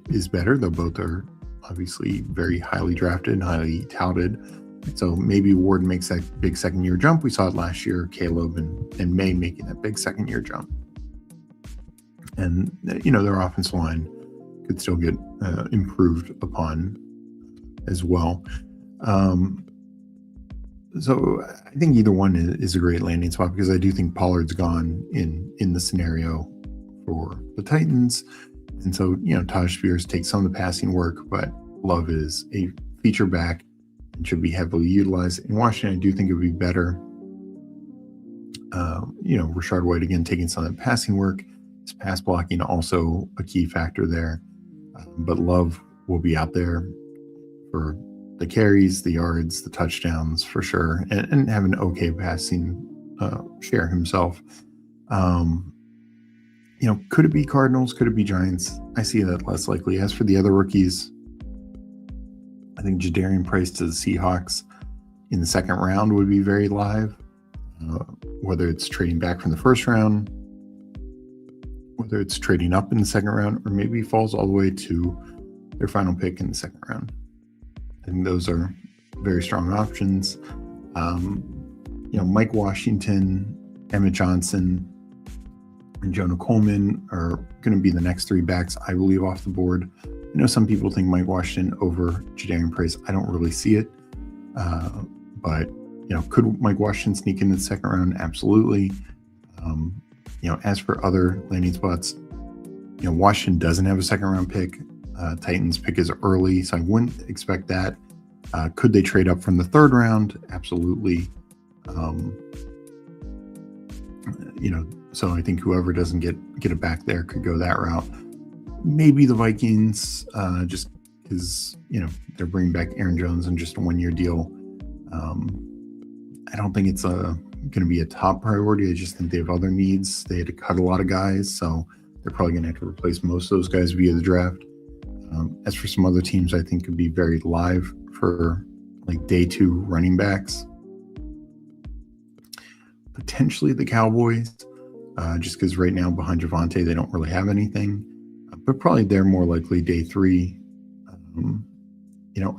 S1: is better, though both are obviously very highly drafted and highly touted. So maybe Ward makes that big second-year jump. We saw it last year, Caleb and May making that big second-year jump. And, their offensive line could still get improved upon as well. So I think either one is a great landing spot, because I do think Pollard's gone in the scenario for the Titans. And so, Taj Spears takes some of the passing work, but Love is a feature back and should be heavily utilized. In Washington, I do think it would be better. Rashard White, again, taking some of that passing work. His pass blocking also a key factor there. But Love will be out there for the carries, the yards, the touchdowns for sure, and have an okay passing share himself. Could it be Cardinals? Could it be Giants? I see that less likely. As for the other rookies, I think Jadarian Price to the Seahawks in the second round would be very live. Whether it's trading back from the first round, whether it's trading up in the second round, or maybe falls all the way to their final pick in the second round. I think those are very strong options. Mike Washington, Emmett Johnson, and Jonah Coleman are going to be the next three backs I believe off the board. I know some people think Mike Washington over Jadarian Price. I don't really see it. But, could Mike Washington sneak in the second round? Absolutely. As for other landing spots, Washington doesn't have a second round pick. Titans pick is early, so I wouldn't expect that. Could they trade up from the third round? Absolutely. So I think whoever doesn't get it back there could go that route. Maybe the Vikings, just because they're bringing back Aaron Jones on just a 1-year deal. I don't think it's going to be a top priority. I just think they have other needs. They had to cut a lot of guys, so they're probably going to have to replace most of those guys via the draft. As for some other teams, I think could be very live for like day 2 running backs. Potentially the Cowboys, just because right now behind Javonte, they don't really have anything. But probably they're more likely day 3.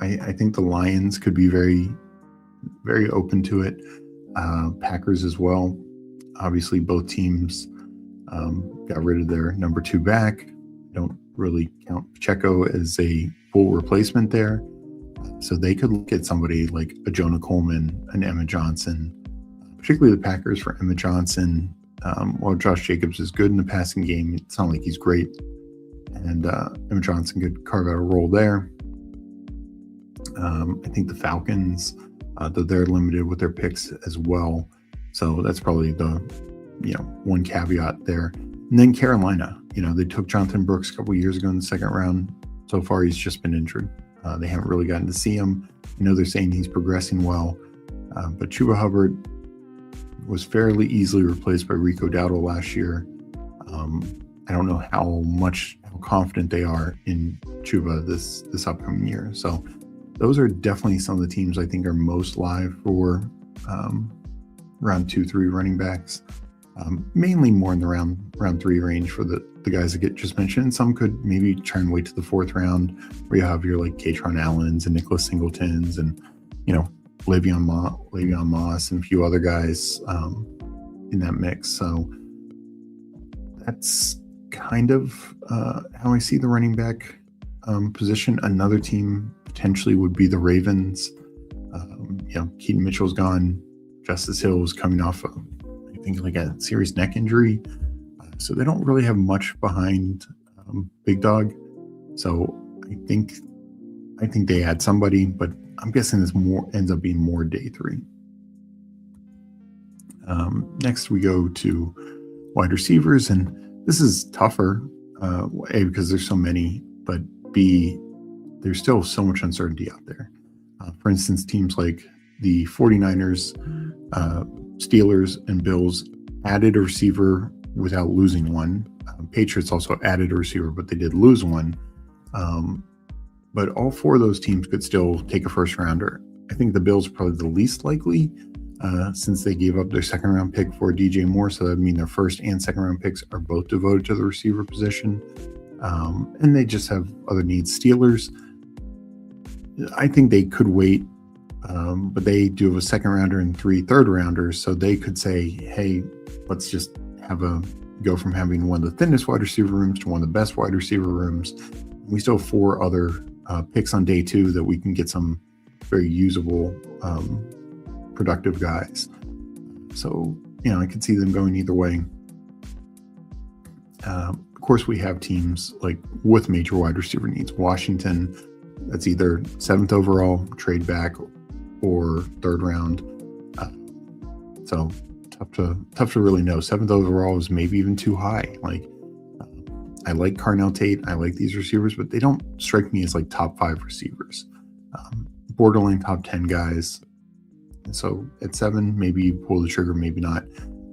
S1: I think the Lions could be very, very open to it. Packers as well. Obviously, both teams got rid of their number 2 back. Don't really count Pacheco as a full replacement there. So they could look at somebody like a Jonah Coleman, an Emmett Johnson, particularly the Packers for Emmett Johnson. While Josh Jacobs is good in the passing game, it's not like he's great. And Emmett Johnson could carve out a role there. I think the Falcons, though they're limited with their picks as well. So that's probably the, one caveat there. And then Carolina, they took Jonathan Brooks a couple years ago in the second round. So far, he's just been injured. They haven't really gotten to see him. They're saying he's progressing well. But Chuba Hubbard was fairly easily replaced by Rico Dowdle last year. I don't know how confident they are in Chuba this upcoming year. So those are definitely some of the teams I think are most live for round 2-3 running backs. Mainly more in the round 3 range for the guys that get just mentioned. Some could maybe try and wait to the 4th round where you have your like Katron Allens and Nicholas Singletons and Le'Veon Moss and a few other guys in that mix. So that's kind of how I see the running back position. Another team potentially would be the Ravens. Keaton Mitchell's gone. Justice Hill is coming off I think like a serious neck injury. So they don't really have much behind Big Dog. So I think they had somebody, but I'm guessing this ends up being more day 3. Next we go to wide receivers, and this is tougher, A, because there's so many, but B, there's still so much uncertainty out there. For instance, teams like the 49ers, Steelers, and Bills added a receiver without losing one. Patriots also added a receiver, but they did lose one. But all 4 of those teams could still take a first rounder. I think the Bills are probably the least likely since they gave up their second round pick for DJ Moore. So that would mean their first and second round picks are both devoted to the receiver position. And they just have other needs. Steelers, I think they could wait, but they do have a second rounder and 3 third rounders. So they could say, hey, let's just go from having one of the thinnest wide receiver rooms to one of the best wide receiver rooms. We still have 4 other picks on day 2 that we can get some very usable, productive guys. So, I could see them going either way. Of course, we have teams like with major wide receiver needs. Washington, that's either 7th overall, trade back, or 3rd round. So tough to really know. 7th overall is maybe even too high. I like Carnell Tate. I like these receivers, but they don't strike me as like top 5 receivers. Borderline top 10 guys. So at 7, maybe you pull the trigger, maybe not.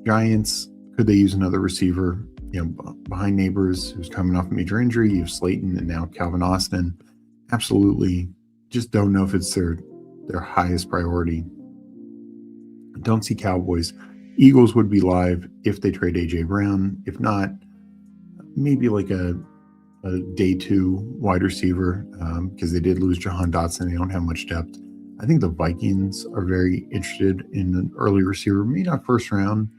S1: Giants, could they use another receiver? Behind Neighbors, who's coming off a major injury. You have Slayton and now Calvin Austin. Absolutely. Just don't know if it's their highest priority. Don't see Cowboys. Eagles would be live if they trade AJ Brown. If not, maybe like a day 2 wide receiver, because they did lose Jahan Dotson. They don't have much depth. I think the Vikings are very interested in an early receiver, maybe not first round,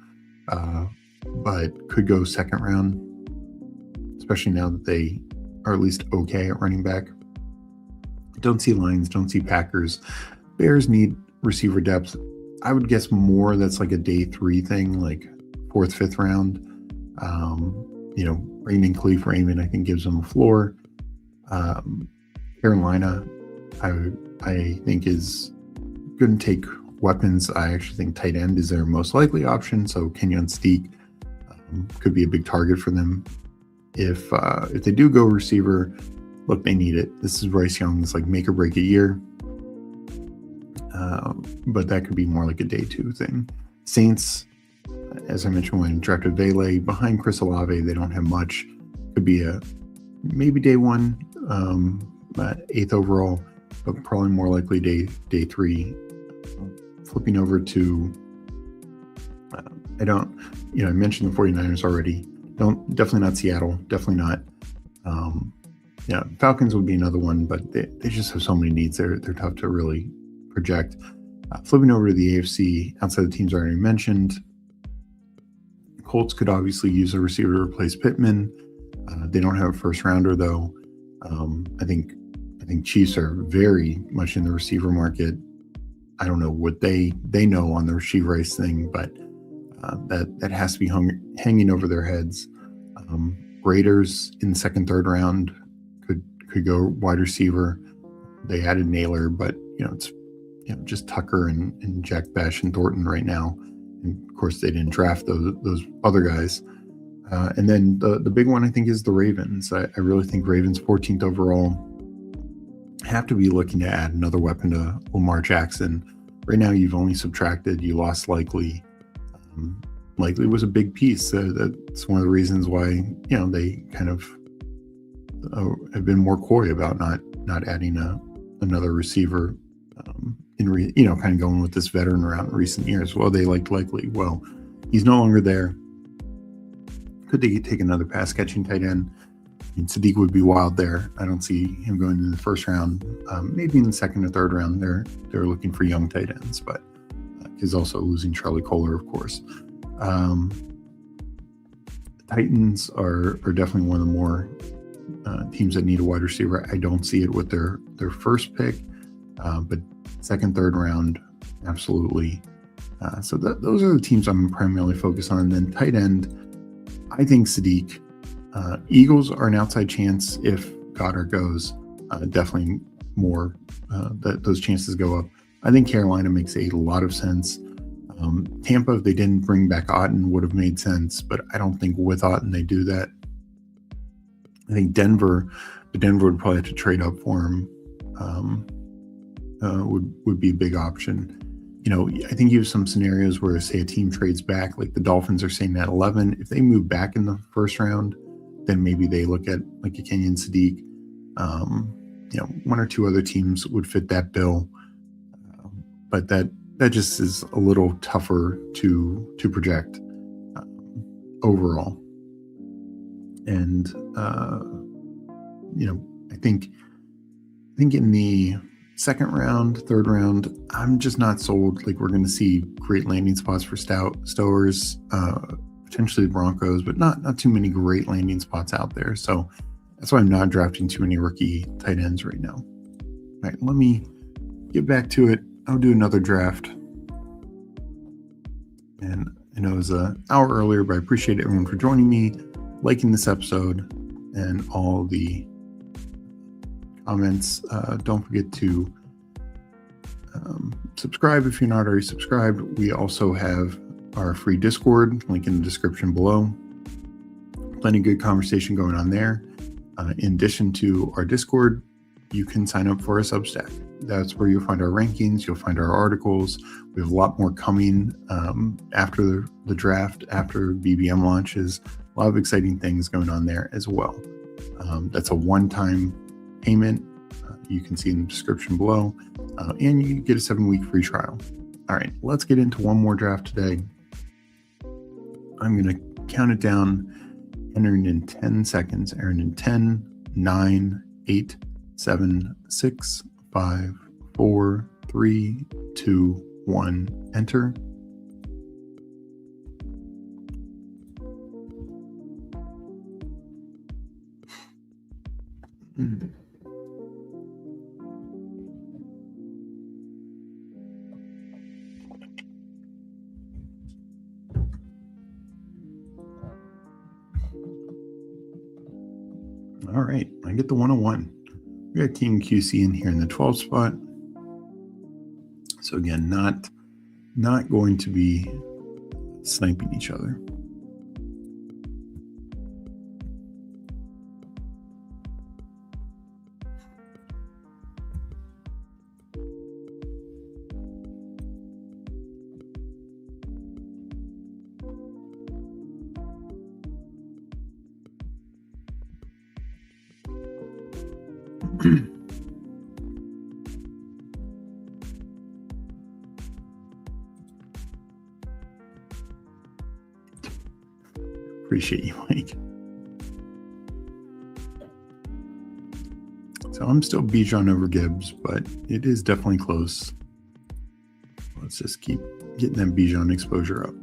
S1: but could go second round, especially now that they are at least okay at running back. Don't see Lions, don't see Packers. Bears need receiver depth. I would guess more that's like a day 3 thing, like 4th, 5th round. Raymond Cleef Raymond, I think, gives them a floor. Carolina, I think, is going to take weapons. I actually think tight end is their most likely option. So Kenyon Steak could be a big target for them. If they do go receiver, look, they need it. This is Bryce Young's like make or break a year. But that could be more like a day 2 thing. Saints, as I mentioned when drafted Vele, behind Chris Olave, they don't have much. Could be a maybe day 1, 8th overall, but probably more likely day 3. Flipping over to, I mentioned the 49ers already. Definitely not Seattle. Definitely not. Falcons would be another one, but they just have so many needs. They're tough to really project. Flipping over to the AFC, outside the teams I already mentioned, Colts could obviously use a receiver to replace Pittman. They don't have a first rounder though. I think Chiefs are very much in the receiver market. I don't know what they know on the Rasheed Rice thing, but that has to be hanging over their heads. Raiders in the 2nd, 3rd round could go wide receiver. They added Naylor, but it's just Tucker and Jack Bash and Thornton right now. And of course, they didn't draft those other guys. And then the big one, I think, is the Ravens. I really think Ravens 14th overall have to be looking to add another weapon to Lamar Jackson. Right now, you've only subtracted. You lost Likely. Likely was a big piece. That's one of the reasons why they kind of have been more coy about not adding another receiver. Kind of going with this veteran route in recent years. Well, they liked Likely. Well, he's no longer there. Could they take another pass catching tight end? Sadiq would be wild there. I don't see him going in the 1st round. Maybe in the 2nd or 3rd round, they're looking for young tight ends, but he's also losing Charlie Kohler, of course. Titans are definitely one of the more teams that need a wide receiver. I don't see it with their first pick, but 2nd, 3rd round, absolutely. So those are the teams I'm primarily focused on. And then tight end, I think Sadiq. Eagles are an outside chance if Goddard goes. Definitely more that those chances go up. I think Carolina makes a lot of sense. Tampa, if they didn't bring back Otten, would have made sense, but I don't think with Otten they do that. I think Denver would probably have to trade up for him. Would be a big option. I think you have some scenarios where, say, a team trades back, like the Dolphins are saying at 11. If they move back in the 1st round, then maybe they look at like a Kenyon Sadiq. 1 or 2 other teams would fit that bill, but that just is a little tougher to project overall. And I think in the 2nd round, 3rd round, I'm just not sold. Like, we're going to see great landing spots for Stowers, potentially the Broncos, but not too many great landing spots out there. So that's why I'm not drafting too many rookie tight ends right now. All right, let me get back to it. I'll do another draft. And I know it was an hour earlier, but I appreciate everyone for joining me, liking this episode, and all the comments. Don't forget to subscribe if you're not already subscribed. We also have our free Discord, link in the description below. Plenty of good conversation going on there. In addition to our Discord, you can sign up for a Substack. That's where you'll find our rankings, you'll find our articles. We have a lot more coming after the draft, after BBM launches. A lot of exciting things going on there as well. That's a one-time payment. You can see in the description below. And you get a 7-week free trial. All right, let's get into one more draft today. I'm going to count it down, entering in 10 seconds. Aaron in 10, 9, 8, 7, 6, 5, 4, 3, 2, 1. Enter. All right, I get the 101. We got King QC in here in the 12 spot. So again, not going to be sniping each other. Appreciate you, Mike. So I'm still Bijan over Gibbs, but it is definitely close. Let's just keep getting that Bijan exposure up.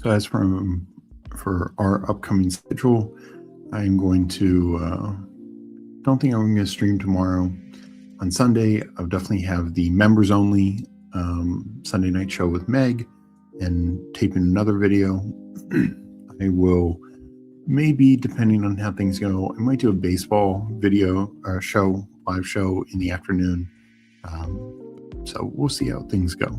S1: So as for our upcoming schedule, I'm going to, don't think I'm going to stream tomorrow. On Sunday, I'll definitely have the members only Sunday night show with Meg and taping another video. I will maybe, depending on how things go, I might do a baseball video or show, live show in the afternoon. So we'll see how things go.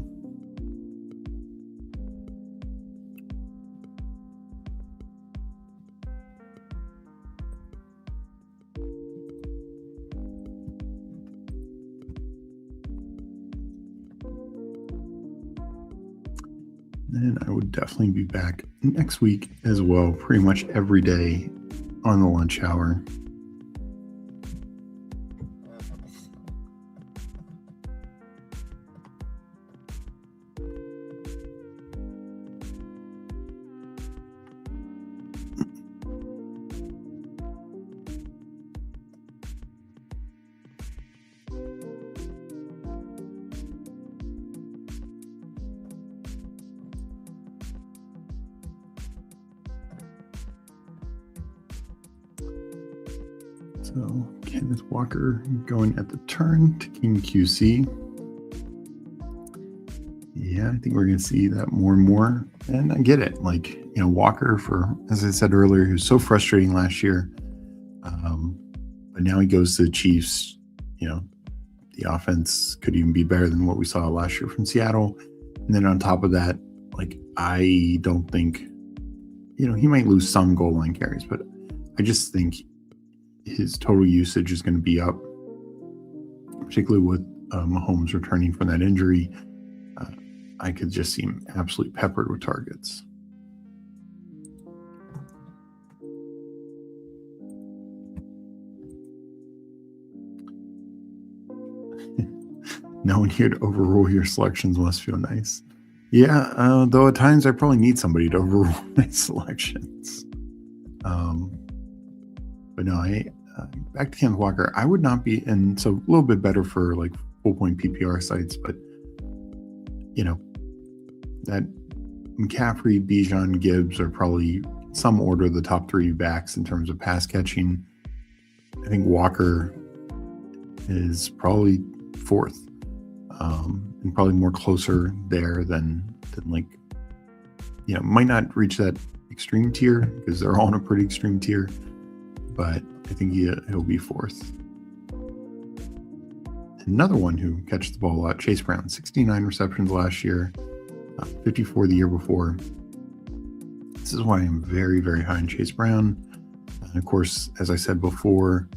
S1: And I would definitely be back next week as well, pretty much every day on the lunch hour. So Kenneth Walker going at the turn to King QC. Yeah, I think we're going to see that more and more. And I get it. Like, you know, Walker, for, as I said earlier, he was so frustrating last year. But now he goes to the Chiefs. You know, the offense could even be better than what we saw last year from Seattle. And then on top of that, like, I don't think, you know, he might lose some goal line carries, but I just think his total usage is going to be up, particularly with Mahomes returning from that injury. I could just see him absolutely peppered with targets. No one here to overrule your selections must feel nice. Yeah, though at times I probably need somebody to overrule my selections. But no, back to Kenneth Walker, I would not be, and so a little bit better for like full point PPR sites, but you know, that McCaffrey, Bijan, Gibbs are probably some order the top three backs in terms of pass catching. I think Walker is probably fourth, and probably more closer there than like, you know, might not reach that extreme tier because they're all in a pretty extreme tier, but I think he'll be fourth. Another one who catches the ball a lot, Chase Brown, 69 receptions last year, 54 the year before. This is why I'm very, very high on Chase Brown. And of course, as I said before,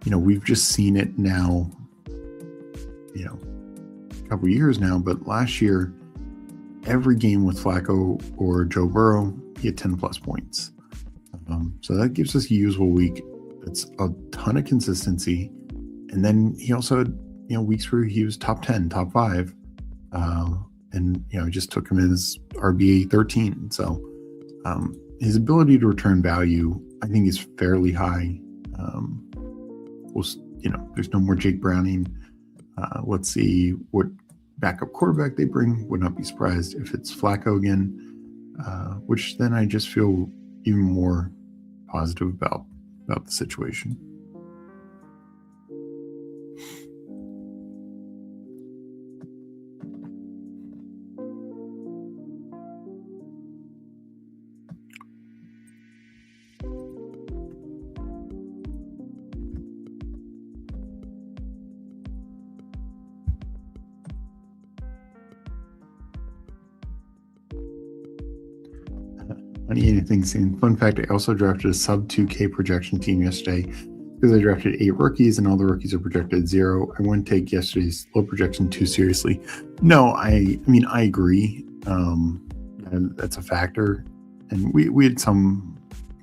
S1: you know, we've just seen it now, you know, a couple years now, but last year, every game with Flacco or Joe Burrow, he had 10 plus points. So that gives us a usable week. That's a ton of consistency. And then he also had, weeks where he was top 10, top 5. And, just took him as RBA 13. So his ability to return value, I think, is fairly high. There's no more Jake Browning. Let's see what backup quarterback they bring. Would not be surprised if it's Flacco again, which then I just feel even more positive about the situation. Anything saying, fun fact, I also drafted a sub 2K projection team yesterday because I drafted 8 rookies and all the rookies are projected 0. I wouldn't take yesterday's low projection too seriously. No, I agree. And that's a factor. And we had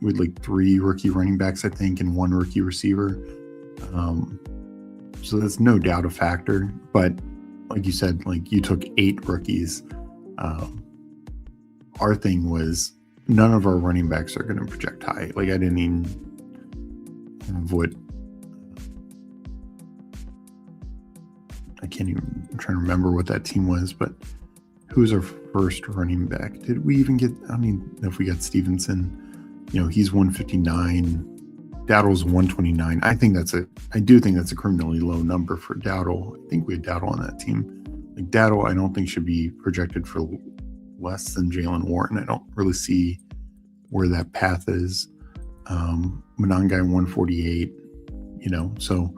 S1: like 3 rookie running backs, I think, and 1 rookie receiver. So that's no doubt a factor. But like you said, like you took 8 rookies. Our thing was, none of our running backs are going to project high. Like I didn't even have I'm trying to remember what that team was, but who was our first running back? Did we even get, if we got Stevenson, he's 159, Dowdle's 129. I do think that's a criminally low number for Dowdle. I think we had Dowdle on that team. Like Dowdle, I don't think should be projected for less than Jalen Warren. I don't really see where that path is. Monangai 148, so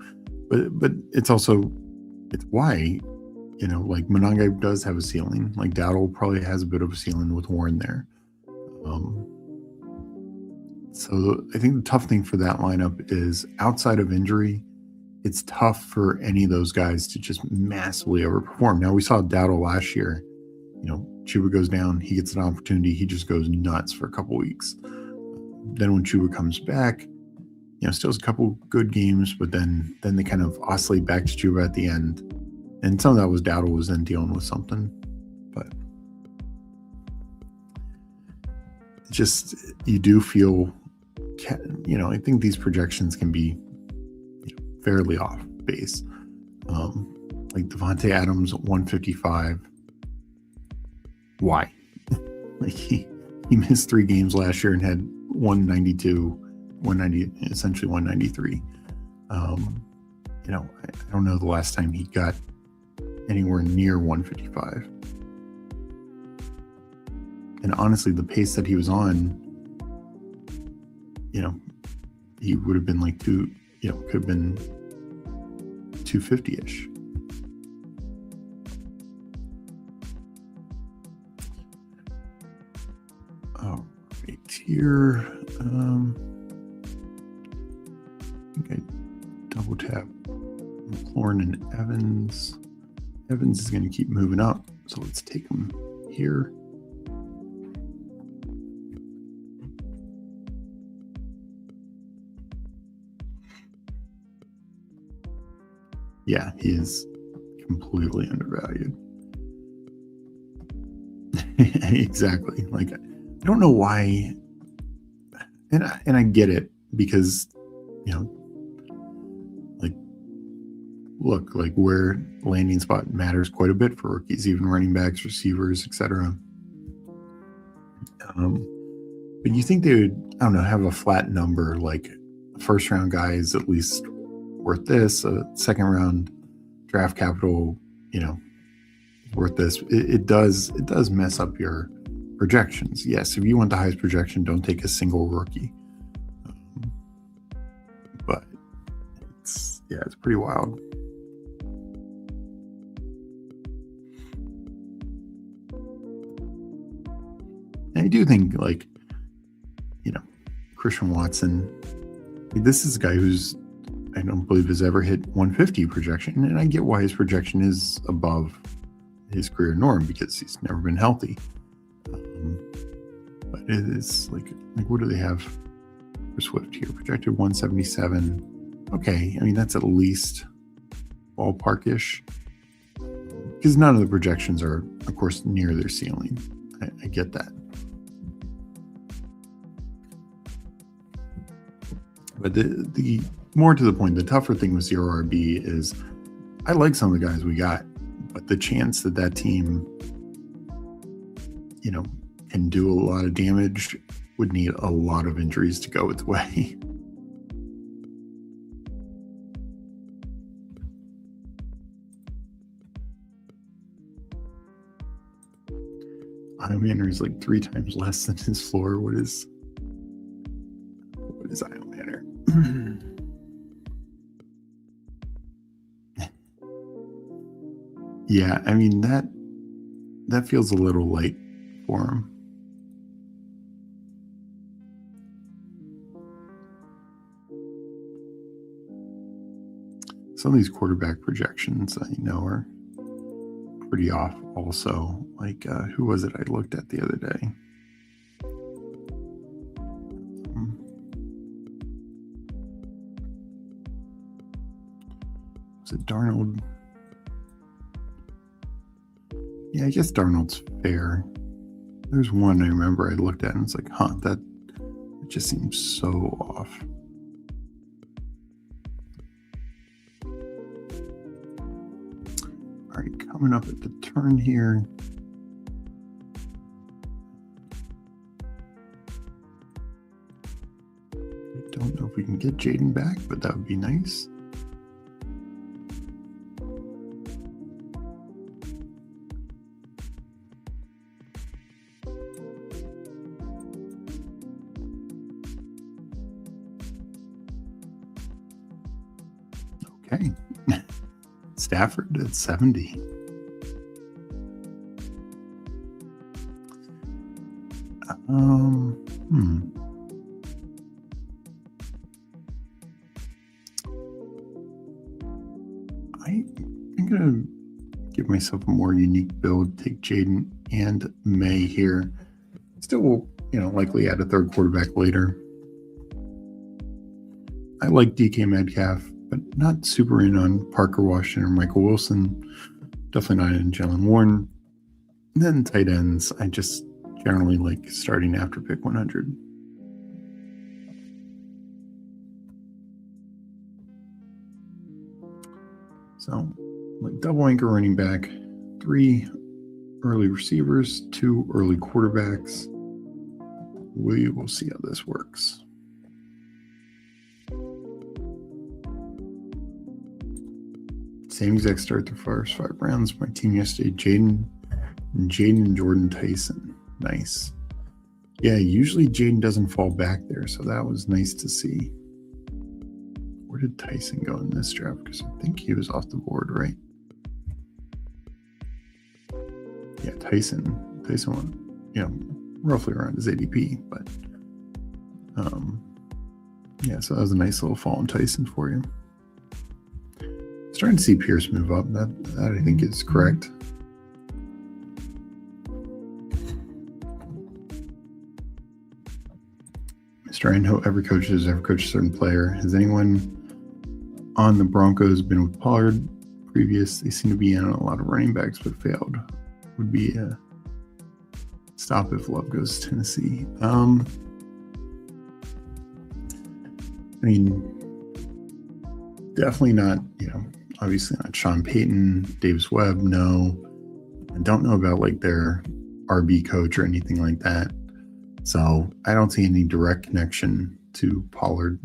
S1: but it's why, like Monangai does have a ceiling. Like Dowdle probably has a bit of a ceiling with Warren there. So I think the tough thing for that lineup is outside of injury, it's tough for any of those guys to just massively overperform. Now we saw Dowdle last year. Chuba goes down, he gets an opportunity, he just goes nuts for a couple weeks. Then when Chuba comes back, still has a couple good games, but then they kind of oscillate back to Chuba at the end. And some of that was Dowdle was then dealing with something. But just, you do feel, I think these projections can be fairly off base. Like Devontae Adams 155. Why? Like he missed 3 games last year and had 190, essentially 193. I don't know the last time he got anywhere near 155. And honestly, the pace that he was on, he would have been like could have been 250-ish. Here, I think I double tap McLaurin and Evans. Evans is going to keep moving up, so let's take him here. Yeah, he is completely undervalued. Exactly. Like, I don't know why. And I get it because, like where landing spot matters quite a bit for rookies, even running backs, receivers, etc. But you think they would, I don't know, have a flat number, like a first round guy is at least worth this, a second round draft capital, worth this. It does mess up your projections. Yes, if you want the highest projection, don't take a single rookie. But it's pretty wild. And I do think, Christian Watson, this is a guy who's, I don't believe has ever hit 150 projection, and I get why his projection is above his career norm because he's never been healthy. But it is like what do they have for Swift here? Projected 177. Okay, I mean that's at least ballpark-ish, because none of the projections are, of course, near their ceiling. I get that. But the more to the point, the tougher thing with zero RB is I like some of the guys we got, but the chance that that team, can do a lot of damage would need a lot of injuries to go its way. Ironmanner is like 3 times less than his floor. What is Ironmanner? Yeah, I mean that feels a little light for him. Some of these quarterback projections I know are pretty off also. Like who was it I looked at the other day? Was it Darnold? Yeah, I guess Darnold's fair. There's one I remember I looked at and it's like, that it just seems so off. All right, coming up at the turn here. I don't know if we can get Jaden back, but that would be nice. Okay. Stafford at 70. I'm gonna give myself a more unique build. Take Jaden and May here. Still will, likely add a third quarterback later. I like DK Metcalf, but not super in on Parker Washington or Michael Wilson. Definitely not in Jalen Warren. And then tight ends, I just generally like starting after pick 100. So, like double anchor running back, 3 early receivers, 2 early quarterbacks. We will see how this works. Same exact start the first 5 rounds. My team yesterday, Jaden and Jordan Tyson. Nice. Yeah, usually Jaden doesn't fall back there, so that was nice to see. Where did Tyson go in this draft? Because I think he was off the board, right? Yeah, Tyson went, roughly around his ADP, but yeah, so that was a nice little fall in Tyson for you. Starting to see Pierce move up. That I think is correct. Mr. I know every coach has ever coached a certain player. Has anyone on the Broncos been with Pollard previous? They seem to be in a lot of running backs but failed. Would be a stop if Love goes to Tennessee. I mean, definitely not, obviously not Sean Payton, Davis Webb, no. I don't know about like their RB coach or anything like that. So I don't see any direct connection to Pollard.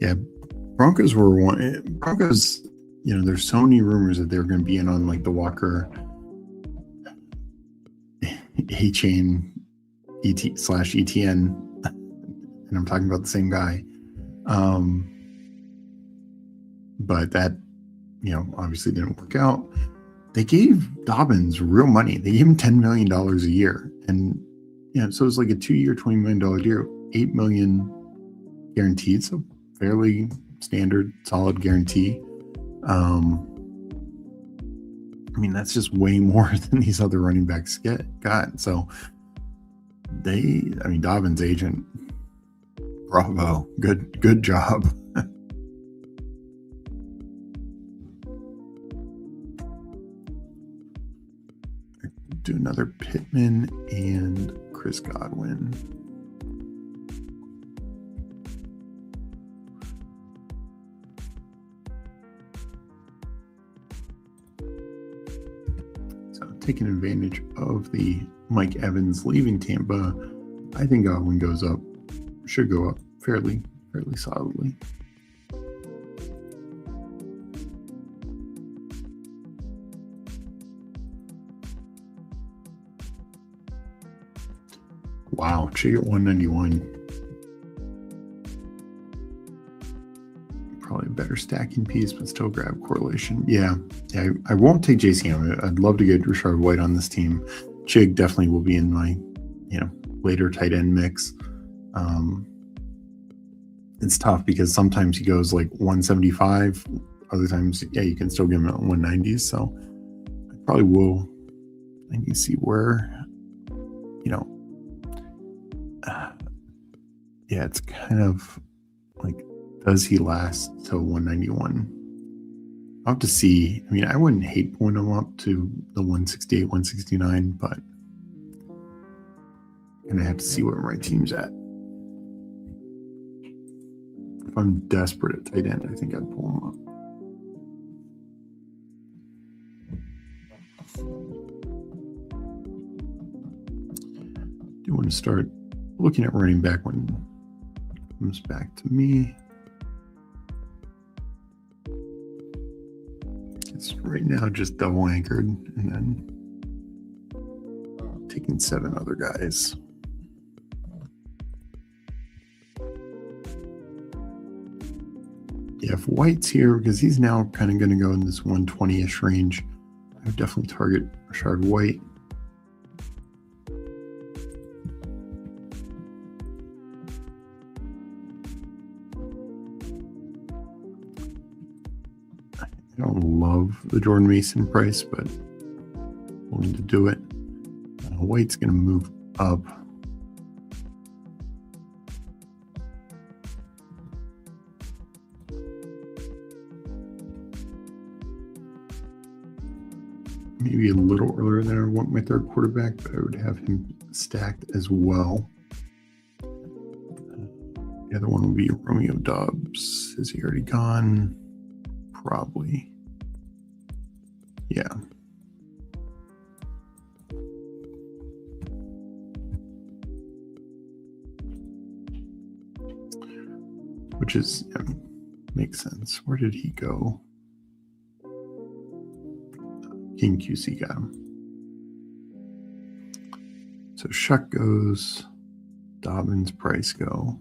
S1: Yeah, Broncos, there's so many rumors that they're going to be in on like the Walker A-Chain /ETN, and I'm talking about the same guy. But that, obviously didn't work out. They gave Dobbins real money. They gave him $10 million a year. And, so it was like a 2-year, $20 million deal, $8 million guaranteed. So fairly standard, solid guarantee. I mean, that's just way more than these other running backs got. So Dobbins' agent, bravo, good job. Do another Pittman and Chris Godwin. So taking advantage of the Mike Evans leaving Tampa, I think Godwin should go up fairly solidly. Wow, Chig at 191. Probably a better stacking piece, but still grab correlation. Yeah, I won't take JCM. I'd love to get Rashard White on this team. Chig definitely will be in my, later tight end mix. It's tough because sometimes he goes like 175. Other times, you can still give him at 190s. So I probably will. I need to see where, it's kind of like, does he last till 191? I'll have to see. I mean, I wouldn't hate pulling him up to the 168, 169, but I'm gonna have to see where my team's at. If I'm desperate at tight end, I think I'd pull him up. Do want to start looking at running back when it comes back to me. It's right now just double anchored and then taking 7 other guys. Yeah, if White's here, because he's now kind of going to go in this 120-ish range, I would definitely target Rashard White. I don't love the Jordan Mason price, but willing to do it. White's going to move up. Maybe a little earlier than I want my third quarterback, but I would have him stacked as well. The other one would be Romeo Doubs. Is he already gone? Probably. Yeah. Which is, makes sense. Where did he go? King QC got him. So Shuck goes, Dobbins, Price go.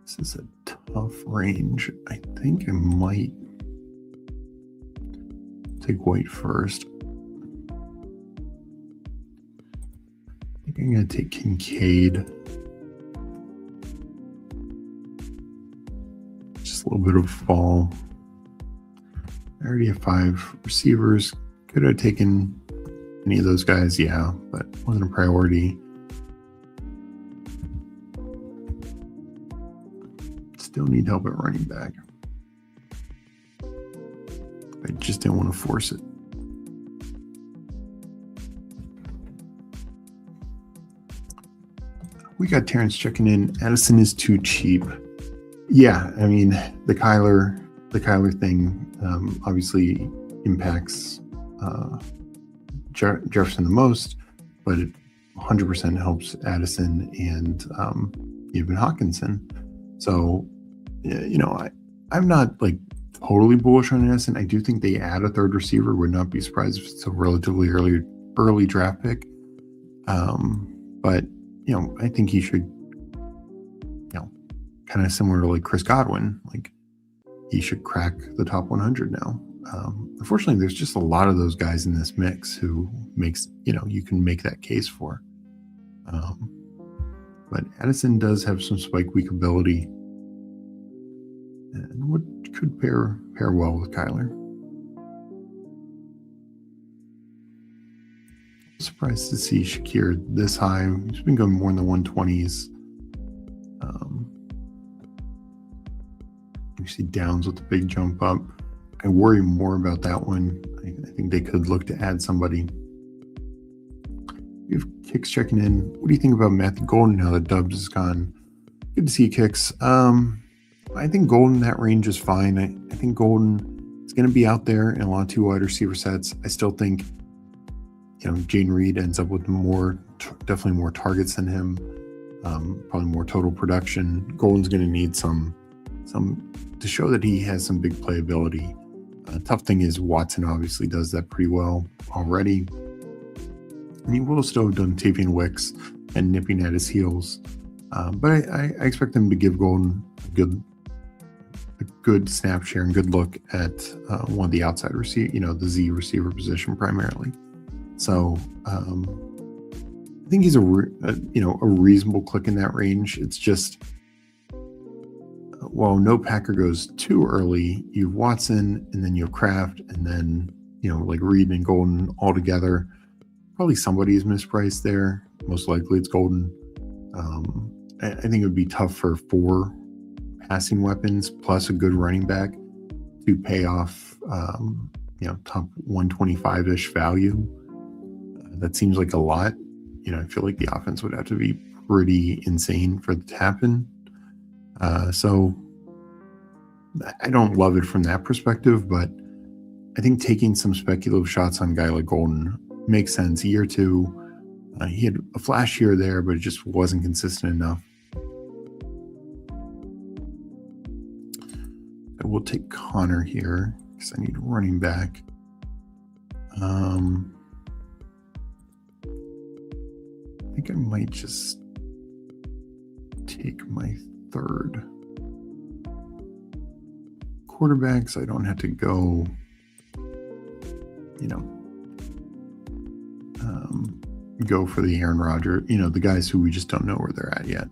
S1: This is a tough range. I think I might take White first. I think I'm going to take Kincaid. Just a little bit of fall. I already have 5 receivers. Could have taken any of those guys, yeah, but wasn't a priority. Still need help at running back. I just didn't want to force it. We got Terrence checking in. Addison is too cheap. Yeah, I mean, the Kyler thing obviously impacts Jefferson the most, but it 100% helps Addison and even Hawkinson. So, I'm not like totally bullish on Addison. I do think they add a third receiver. Would not be surprised if it's a relatively early draft pick. But I think he should, kind of similar to like Chris Godwin. Like he should crack the top 100 now. Unfortunately, there's just a lot of those guys in this mix who makes, you can make that case for. But Addison does have some spike week ability, and what could pair well with Kyler. Surprised to see Shakir this high. He's been going more in the 120s. You see Downs with the big jump up. I worry more about that one. I think they could look to add somebody. We have Kicks checking in. What do you think about Matthew Golden now that Dubs is gone? Good to see Kicks. I think Golden, that range is fine. I think Golden is going to be out there in a lot of 2 wide receiver sets. I still think, Jaden Reed ends up with definitely more targets than him. Probably more total production. Golden's going to need some to show that he has some big playability. Tough thing is Watson obviously does that pretty well already. And he will still have done Tavian Wicks and nipping at his heels. But I expect them to give Golden a good snap share and good look at one of the outside receiver, the Z receiver position primarily. So I think he's a reasonable click in that range. It's just, while no Packer goes too early, you have Watson and then you have Kraft and then, like Reed and Golden all together. Probably somebody is mispriced there. Most likely it's Golden. I think it would be tough for 4 passing weapons plus a good running back to pay off, top 125-ish value. That seems like a lot. I feel like the offense would have to be pretty insane for it to happen. So I don't love it from that perspective, but I think taking some speculative shots on a guy like Golden makes sense. Year 2, he had a flash here or there, but it just wasn't consistent enough. I will take Connor here because I need a running back. I think I might just take my 3rd quarterback so I don't have to go, go for the Aaron Rodgers, the guys who we just don't know where they're at yet.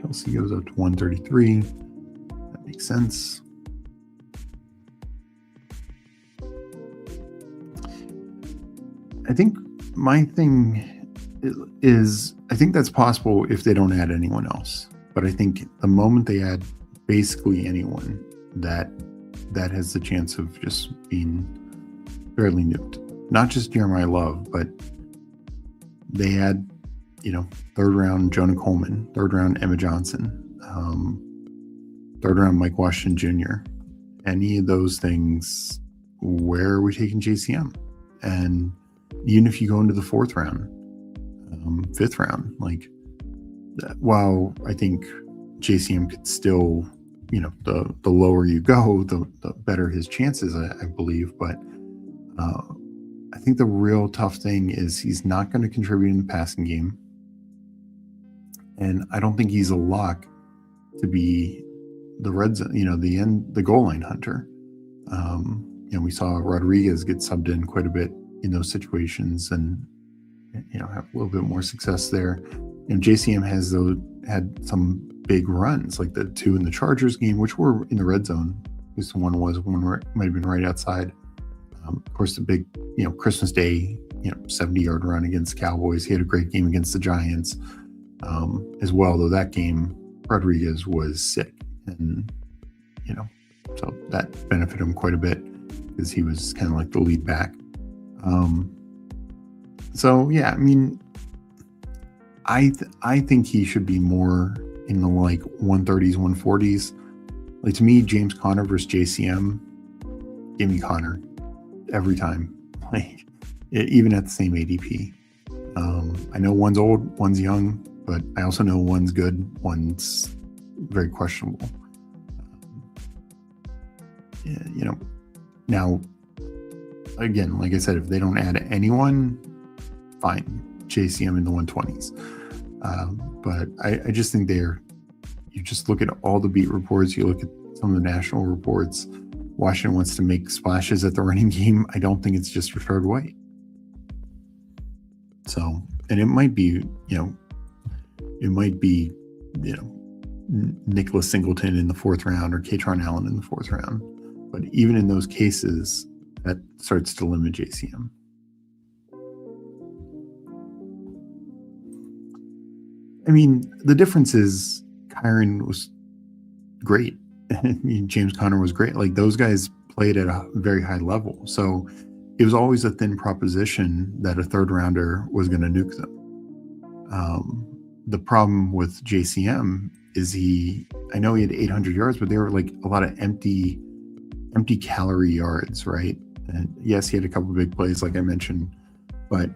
S1: Kelsey goes up to 133. That makes sense. I think my thing is, I think that's possible if they don't add anyone else. But I think the moment they add basically anyone, that has the chance of just being fairly nuked. Not just Jeremiah Love, but they had, 3rd round Jonah Coleman, 3rd round Emma Johnson, 3rd round Mike Washington Jr. Any of those things, where are we taking JCM? And even if you go into the 4th round, 5th round, while I think JCM could still, the lower you go, the better his chances, I believe. But I think the real tough thing is he's not going to contribute in the passing game. And I don't think he's a lock to be the red zone, the goal line hunter. We saw Rodriguez get subbed in quite a bit in those situations and, have a little bit more success there. JCM has had some big runs, like the 2 in the Chargers game, which were in the red zone. At least one might have been right outside. Of course, the big, Christmas Day, 70-yard run against the Cowboys. He had a great game against the Giants as well, though that game, Rodriguez was sick. And, so that benefited him quite a bit because he was kind of like the lead back. So, yeah, I mean, I think he should be more in the 130s, 140s. To me, James Conner versus JCM, give me Conner every time. Even at the same ADP. I know one's old, one's young, but I also know one's good, one's very questionable. Now again, like I said, if they don't add anyone, fine, JCM in the 120s. But I just think you just look at all the beat reports, you look at some of the national reports, Washington wants to make splashes at the running game. I don't think it's just Rashard White. So, and it might be, Nicholas Singleton in the 4th round or Katron Allen in the 4th round. But even in those cases, that starts to limit JCM. I mean, the difference is Kyron was great. James Conner was great. Like, those guys played at a very high level. So it was always a thin proposition that a 3rd rounder was going to nuke them. The problem with JCM is I know he had 800 yards, but they were like a lot of empty calorie yards, right? And yes, he had a couple of big plays, like I mentioned, but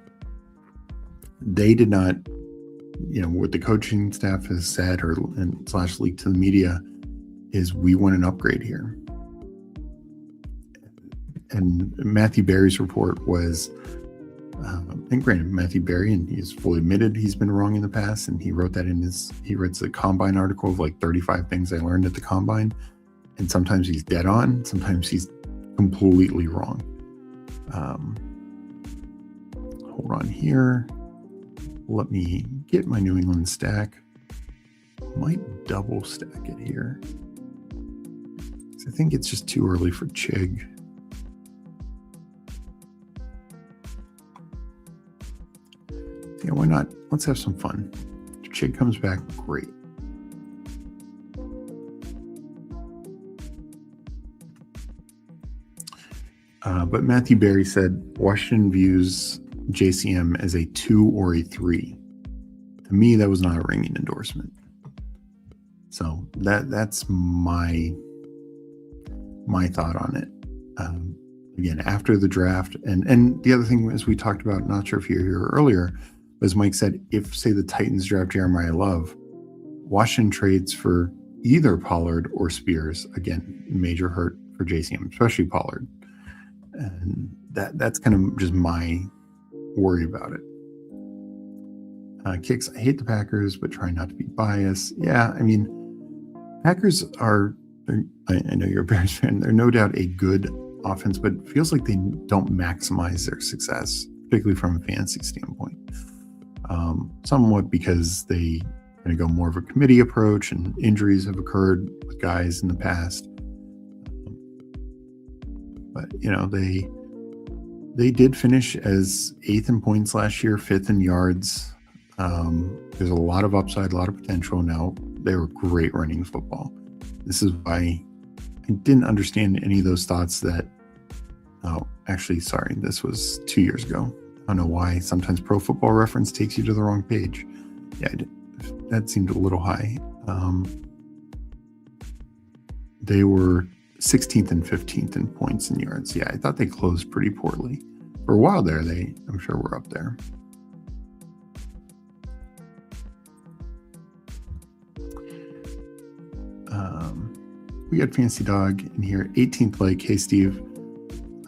S1: they did not, what the coaching staff has said / leaked to the media is we want an upgrade here. And Matthew Berry's report was, and granted, Matthew Berry, and he's fully admitted he's been wrong in the past, and he wrote that he writes a Combine article of like 35 things I learned at the Combine, and sometimes he's dead on, sometimes he's completely wrong. Hold on here. Let me get my New England stack. Might double stack it here. I think it's just too early for Chig. Yeah, why not? Let's have some fun. If Chig comes back, great. But Matthew Berry said Washington views JCM as a 2 or a 3. To me, that was not a ringing endorsement. So that's my thought on it. Again, after the draft, and the other thing, as we talked about, not sure if you were here earlier, as Mike said, if, say, the Titans draft Jeremiah Love, Washington trades for either Pollard or Spears. Again, major hurt for JCM, especially Pollard. And that's kind of just my worry about it. Kicks, I hate the Packers, but try not to be biased. Yeah, I mean, Packers are, I know you're a Bears fan, they're no doubt a good offense, but it feels like they don't maximize their success, particularly from a fantasy standpoint. Somewhat because they kind of go more of a committee approach, and injuries have occurred with guys in the past. But they did finish as 8th in points last year, 5th in yards. There's a lot of upside, a lot of potential. Now, they were great running football. This is why I didn't understand any of those thoughts that, sorry, this was 2 years ago. I don't know why sometimes Pro Football Reference takes you to the wrong page. Yeah, that seemed a little high. They were 16th and 15th in points and yards. Yeah, I thought they closed pretty poorly. For a while there, I'm sure were up there. We got Fancy Dog in here, 18th like. Hey, Steve.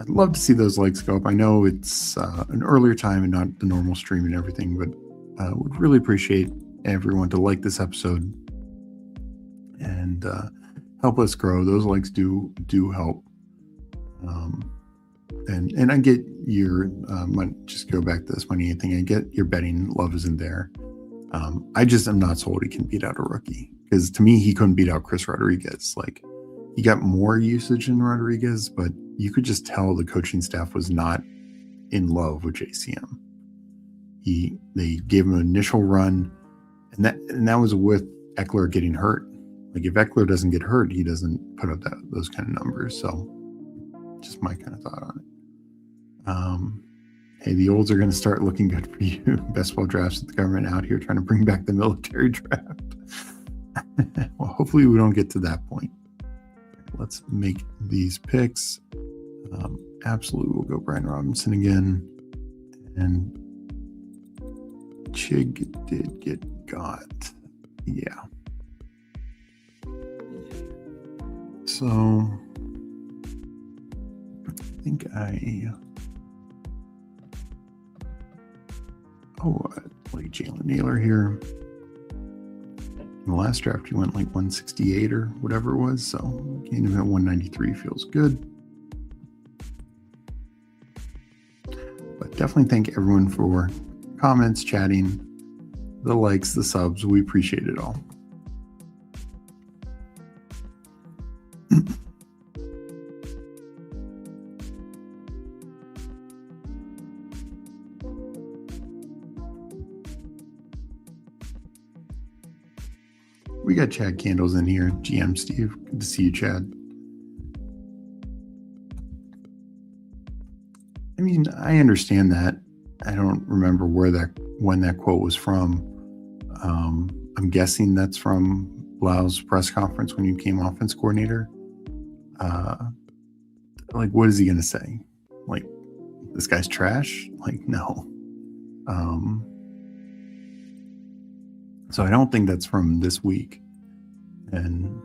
S1: I'd love to see those likes go up. I know it's an earlier time and not the normal stream and everything, but would really appreciate everyone to like this episode and help us grow. Those likes do help. And I get your just go back to this money thing. I get your betting love isn't there. I just am not sold he can beat out a rookie, because to me he couldn't beat out Chris Rodriguez. Like, he got more usage than Rodriguez, but you could just tell the coaching staff was not in love with JCM. They gave him an initial run, and that was with Eckler getting hurt. Like, if Eckler doesn't get hurt, he doesn't put up those kind of numbers. So, just my kind of thought on it. Hey, the olds are going to start looking good for you. Best ball drafts with the government out here trying to bring back the military draft. Well, hopefully we don't get to that point. Let's make these picks. Absolutely, we'll go Brian Robinson again. And Chig did get got. Yeah. So I think I like Jalen Naylor here. In the last draft, he went like 168 or whatever it was. So getting him at 193 feels good. But definitely thank everyone for comments, chatting, the likes, the subs. We appreciate it all. We got Chad Candles in here. GM Steve, good to see you, Chad. I mean, I understand that. I don't remember when that quote was from. I'm guessing that's from Blau's press conference when he became offense coordinator. Like, what is he going to say? Like, this guy's trash? Like, no. So I don't think that's from this week. And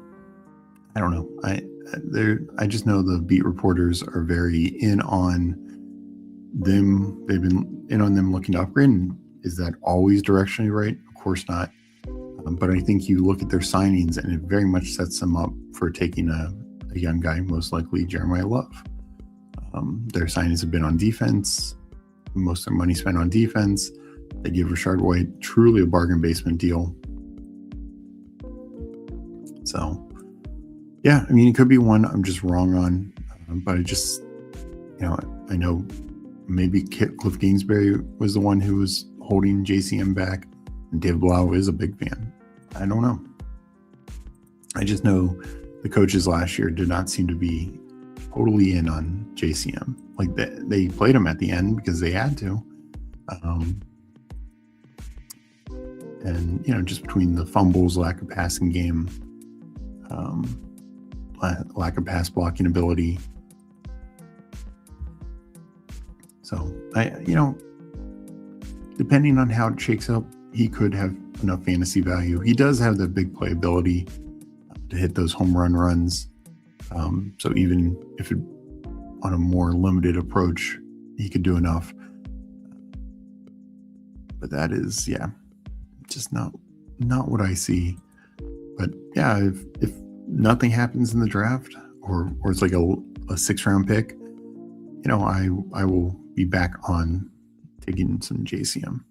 S1: I don't know. I just know the beat reporters are very in on them. They've been in on them looking to upgrade. And is that always directionally right? Of course not. But I think you look at their signings and it very much sets them up for taking a young guy, most likely Jeremiah Love. Their signings have been on defense. Most of their money spent on defense. They give Rashard White truly a bargain basement deal. So, yeah, I mean, it could be one I'm just wrong on. But I just, I know maybe Cliff Kingsbury was the one who was holding JCM back. And David Blau is a big fan. I don't know. I just know the coaches last year did not seem to be totally in on JCM. Like they played him at the end because they had to. And, just between the fumbles, lack of passing game, lack of pass blocking ability. So, depending on how it shakes up, he could have enough fantasy value. He does have the big playability to hit those home runs. So even if on a more limited approach, he could do enough. But that is, just not what I see. But yeah, if nothing happens in the draft or it's like a 6-round pick, I will be back on taking some JCM.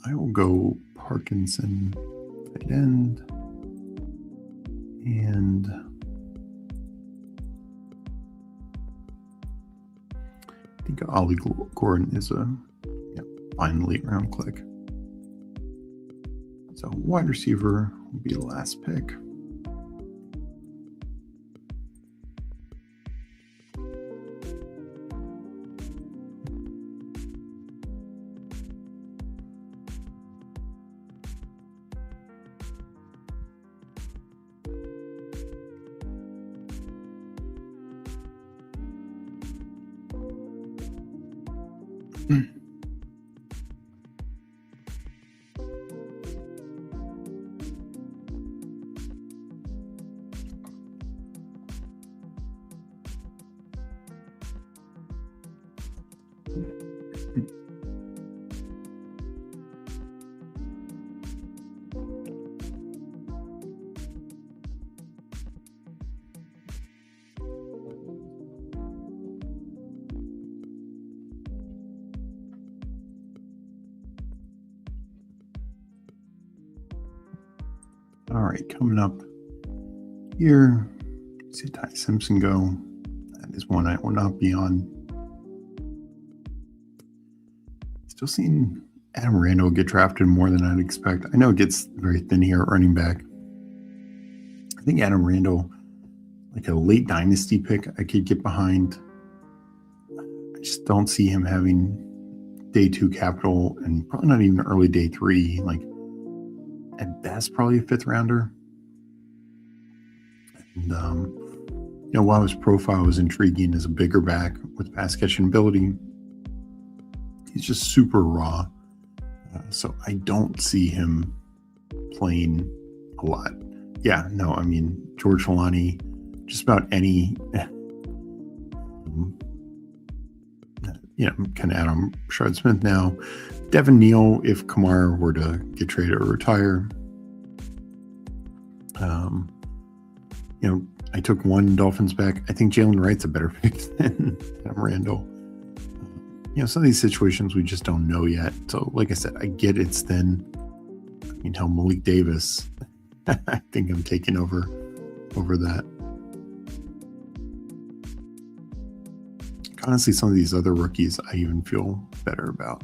S1: I will go Parkinson tight end and I think Ollie Gordon is a fine late round click. So wide receiver will be the last pick. All right, coming up here, see Ty Simpson go. That is one I will not be on. Still seeing Adam Randall get drafted more than I'd expect. I know it gets very thin here at running back. I think Adam Randall, like a late dynasty pick, I could get behind. I just don't see him having day 2 capital and probably not even early day 3. Like, at best, probably a 5th rounder. And while his profile is intriguing as a bigger back with pass catching ability, he's just super raw. So I don't see him playing a lot. Yeah, no, I mean, George Holani, just about any, kind of Adam Shard Smith now. Devin Neal, if Kamara were to get traded or retire. I took one Dolphins back. I think Jalen Wright's a better pick than Adam Randall. Some of these situations we just don't know yet. So, like I said, I get it's thin. Malik Davis, I think I'm taking over that. Honestly, some of these other rookies I even feel better about,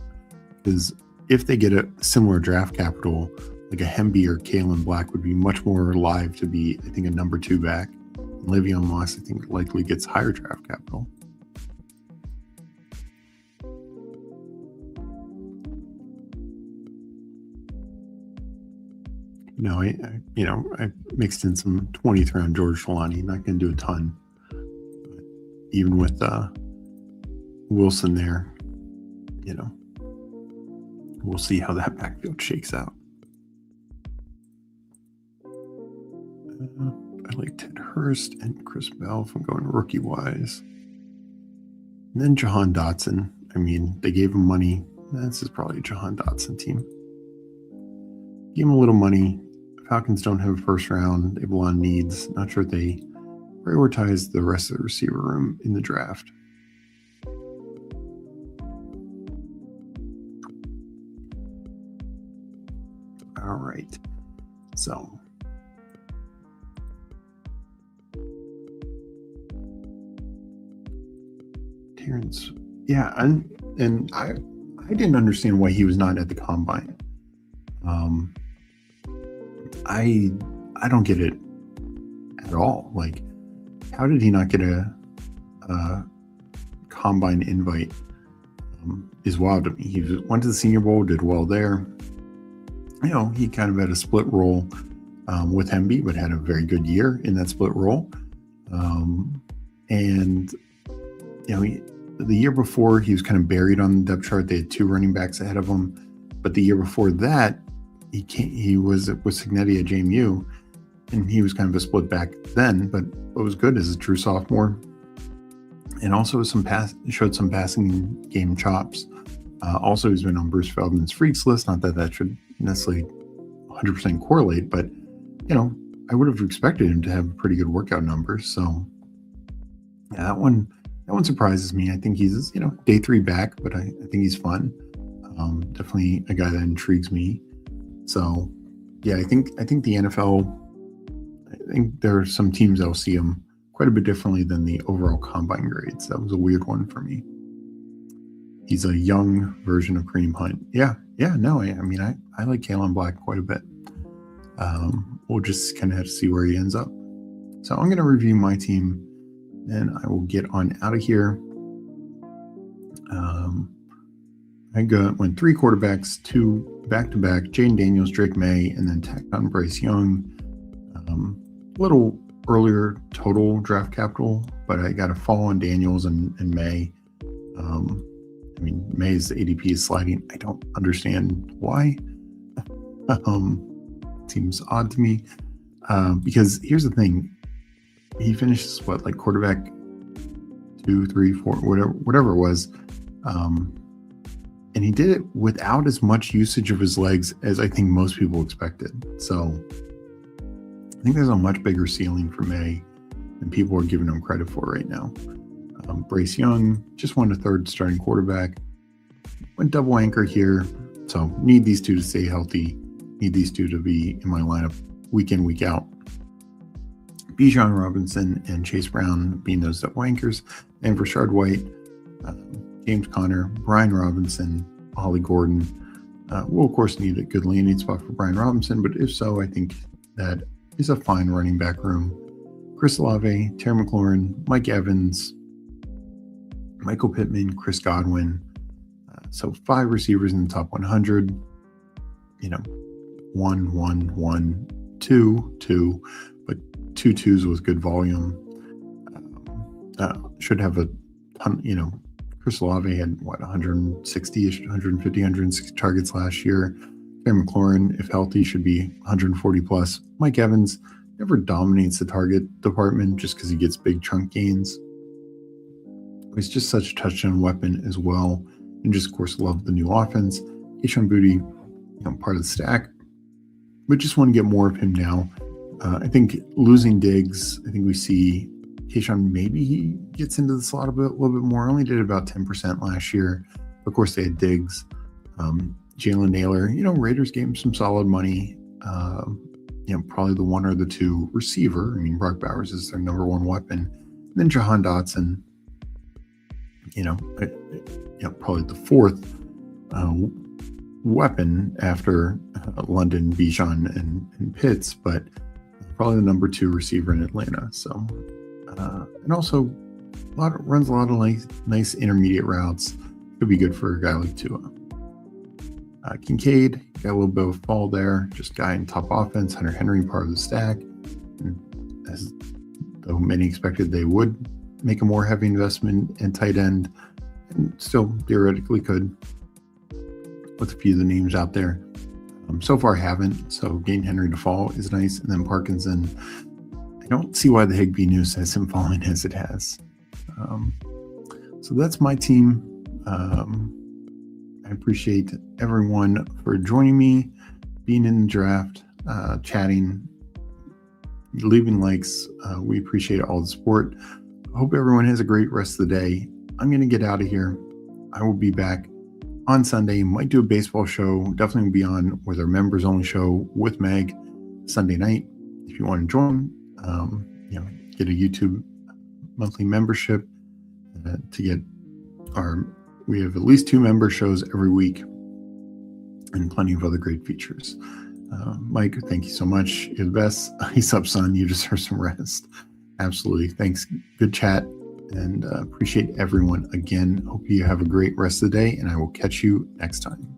S1: because if they get a similar draft capital, like a Hemby or Kalen Black would be much more live to be, I think, a number 2 back. And Le'Veon Moss, I think, likely gets higher draft capital. No, I mixed in some 20th round George Holani. Not going to do a ton, but even with Wilson there, we'll see how that backfield shakes out. I like Ted Hurst and Chris Bell if I'm going rookie wise. And then Jahan Dotson. They gave him money. This is probably a Jahan Dotson team. Give him a little money. Falcons don't have a first round. They have a lot of needs. Not sure if they prioritize the rest of the receiver room in the draft. All right. So Terrence, yeah, and I didn't understand why he was not at the combine. I don't get it at all. Like, how did he not get a combine invite? Is wild to me. He went to the Senior Bowl, did well there. He kind of had a split role with Hemby, but had a very good year in that split role. The year before, he was kind of buried on the depth chart. They had 2 running backs ahead of him. But the year before that, he was with Signetti at JMU, and he was kind of a split back then. But what was good is a true sophomore, and also showed some passing game chops. Also, he's been on Bruce Feldman's freaks list. Not that should necessarily 100% correlate, but I would have expected him to have pretty good workout numbers. So yeah, that one surprises me. I think he's day 3 back, but I think he's fun. Definitely a guy that intrigues me. So yeah, I think the NFL. I think there are some teams that will see him quite a bit differently than the overall combine grades. That was a weird one for me. He's a young version of Kareem Hunt. I like Kalen Black quite a bit. We'll just kind of have to see where he ends up. So I'm going to review my team, and I will get on out of here. I went 3 quarterbacks, 2 back-to-back, Jaden Daniels, Drake May, and then tacked on Bryce Young. A little earlier total draft capital, but I got a fall on Daniels and May. May's ADP is sliding. I don't understand why. Seems odd to me. Because here's the thing. He finishes quarterback 2, 3, 4, whatever it was. And he did it without as much usage of his legs as I think most people expected. So I think there's a much bigger ceiling for May than people are giving him credit for right now. Bryce Young just won a 3rd starting quarterback. Went double anchor here. So need these 2 to stay healthy. Need these 2 to be in my lineup week in, week out. Bijan Robinson and Chase Brown being those double anchors. And for Rashard White, James Conner, Brian Robinson, Ollie Gordon. We'll, of course, need a good landing spot for Brian Robinson, but if so, I think that is a fine running back room. Chris Olave, Terry McLaurin, Mike Evans, Michael Pittman, Chris Godwin. So 5 receivers in the top 100. 1, 1, 1, 2, 2, but 2 twos with good volume. should have a ton, Chris Olave had 160-ish, 150, 160 targets last year. Terry McLaurin, if healthy, should be 140 plus. Mike Evans never dominates the target department just because he gets big chunk gains. He's just such a touchdown weapon as well. And just, of course, love the new offense. Kayshon Boutte, part of the stack. But just want to get more of him now. I think losing Diggs, I think we see Kayshon, maybe he gets into the slot a little bit more. Only did about 10% last year. Of course, they had Diggs. Jalen Naylor, Raiders gave him some solid money. Probably the one or the two receiver. I mean, Brock Bowers is their number one weapon. And then Jahan Dotson, probably the fourth weapon after London, Bijan, and Pitts, but probably the number two receiver in Atlanta. So, and also runs a lot of nice intermediate routes. Could be good for a guy like Tua. Kincaid got a little bit of a fall there. Just guy in top offense. Hunter Henry part of the stack. And as though many expected they would make a more heavy investment in tight end, and still theoretically could with a few of the names out there. So far haven't, so getting Henry to fall is nice. And then Parkinson, I don't see why the Higbee news has him falling as it has. So that's my team. I appreciate everyone for joining me, being in the draft, chatting, leaving likes. We appreciate all the support. I hope everyone has a great rest of the day. I'm going to get out of here. I will be back on Sunday. Might do a baseball show. Definitely will be on with our members only show with Meg Sunday night. If you want to join, get a YouTube monthly membership to get we have at least 2 member shows every week and plenty of other great features. Mike, thank you so much. You're the best. He's up, son. You deserve some rest. Absolutely. Thanks. Good chat, and appreciate everyone again. Hope you have a great rest of the day, and I will catch you next time.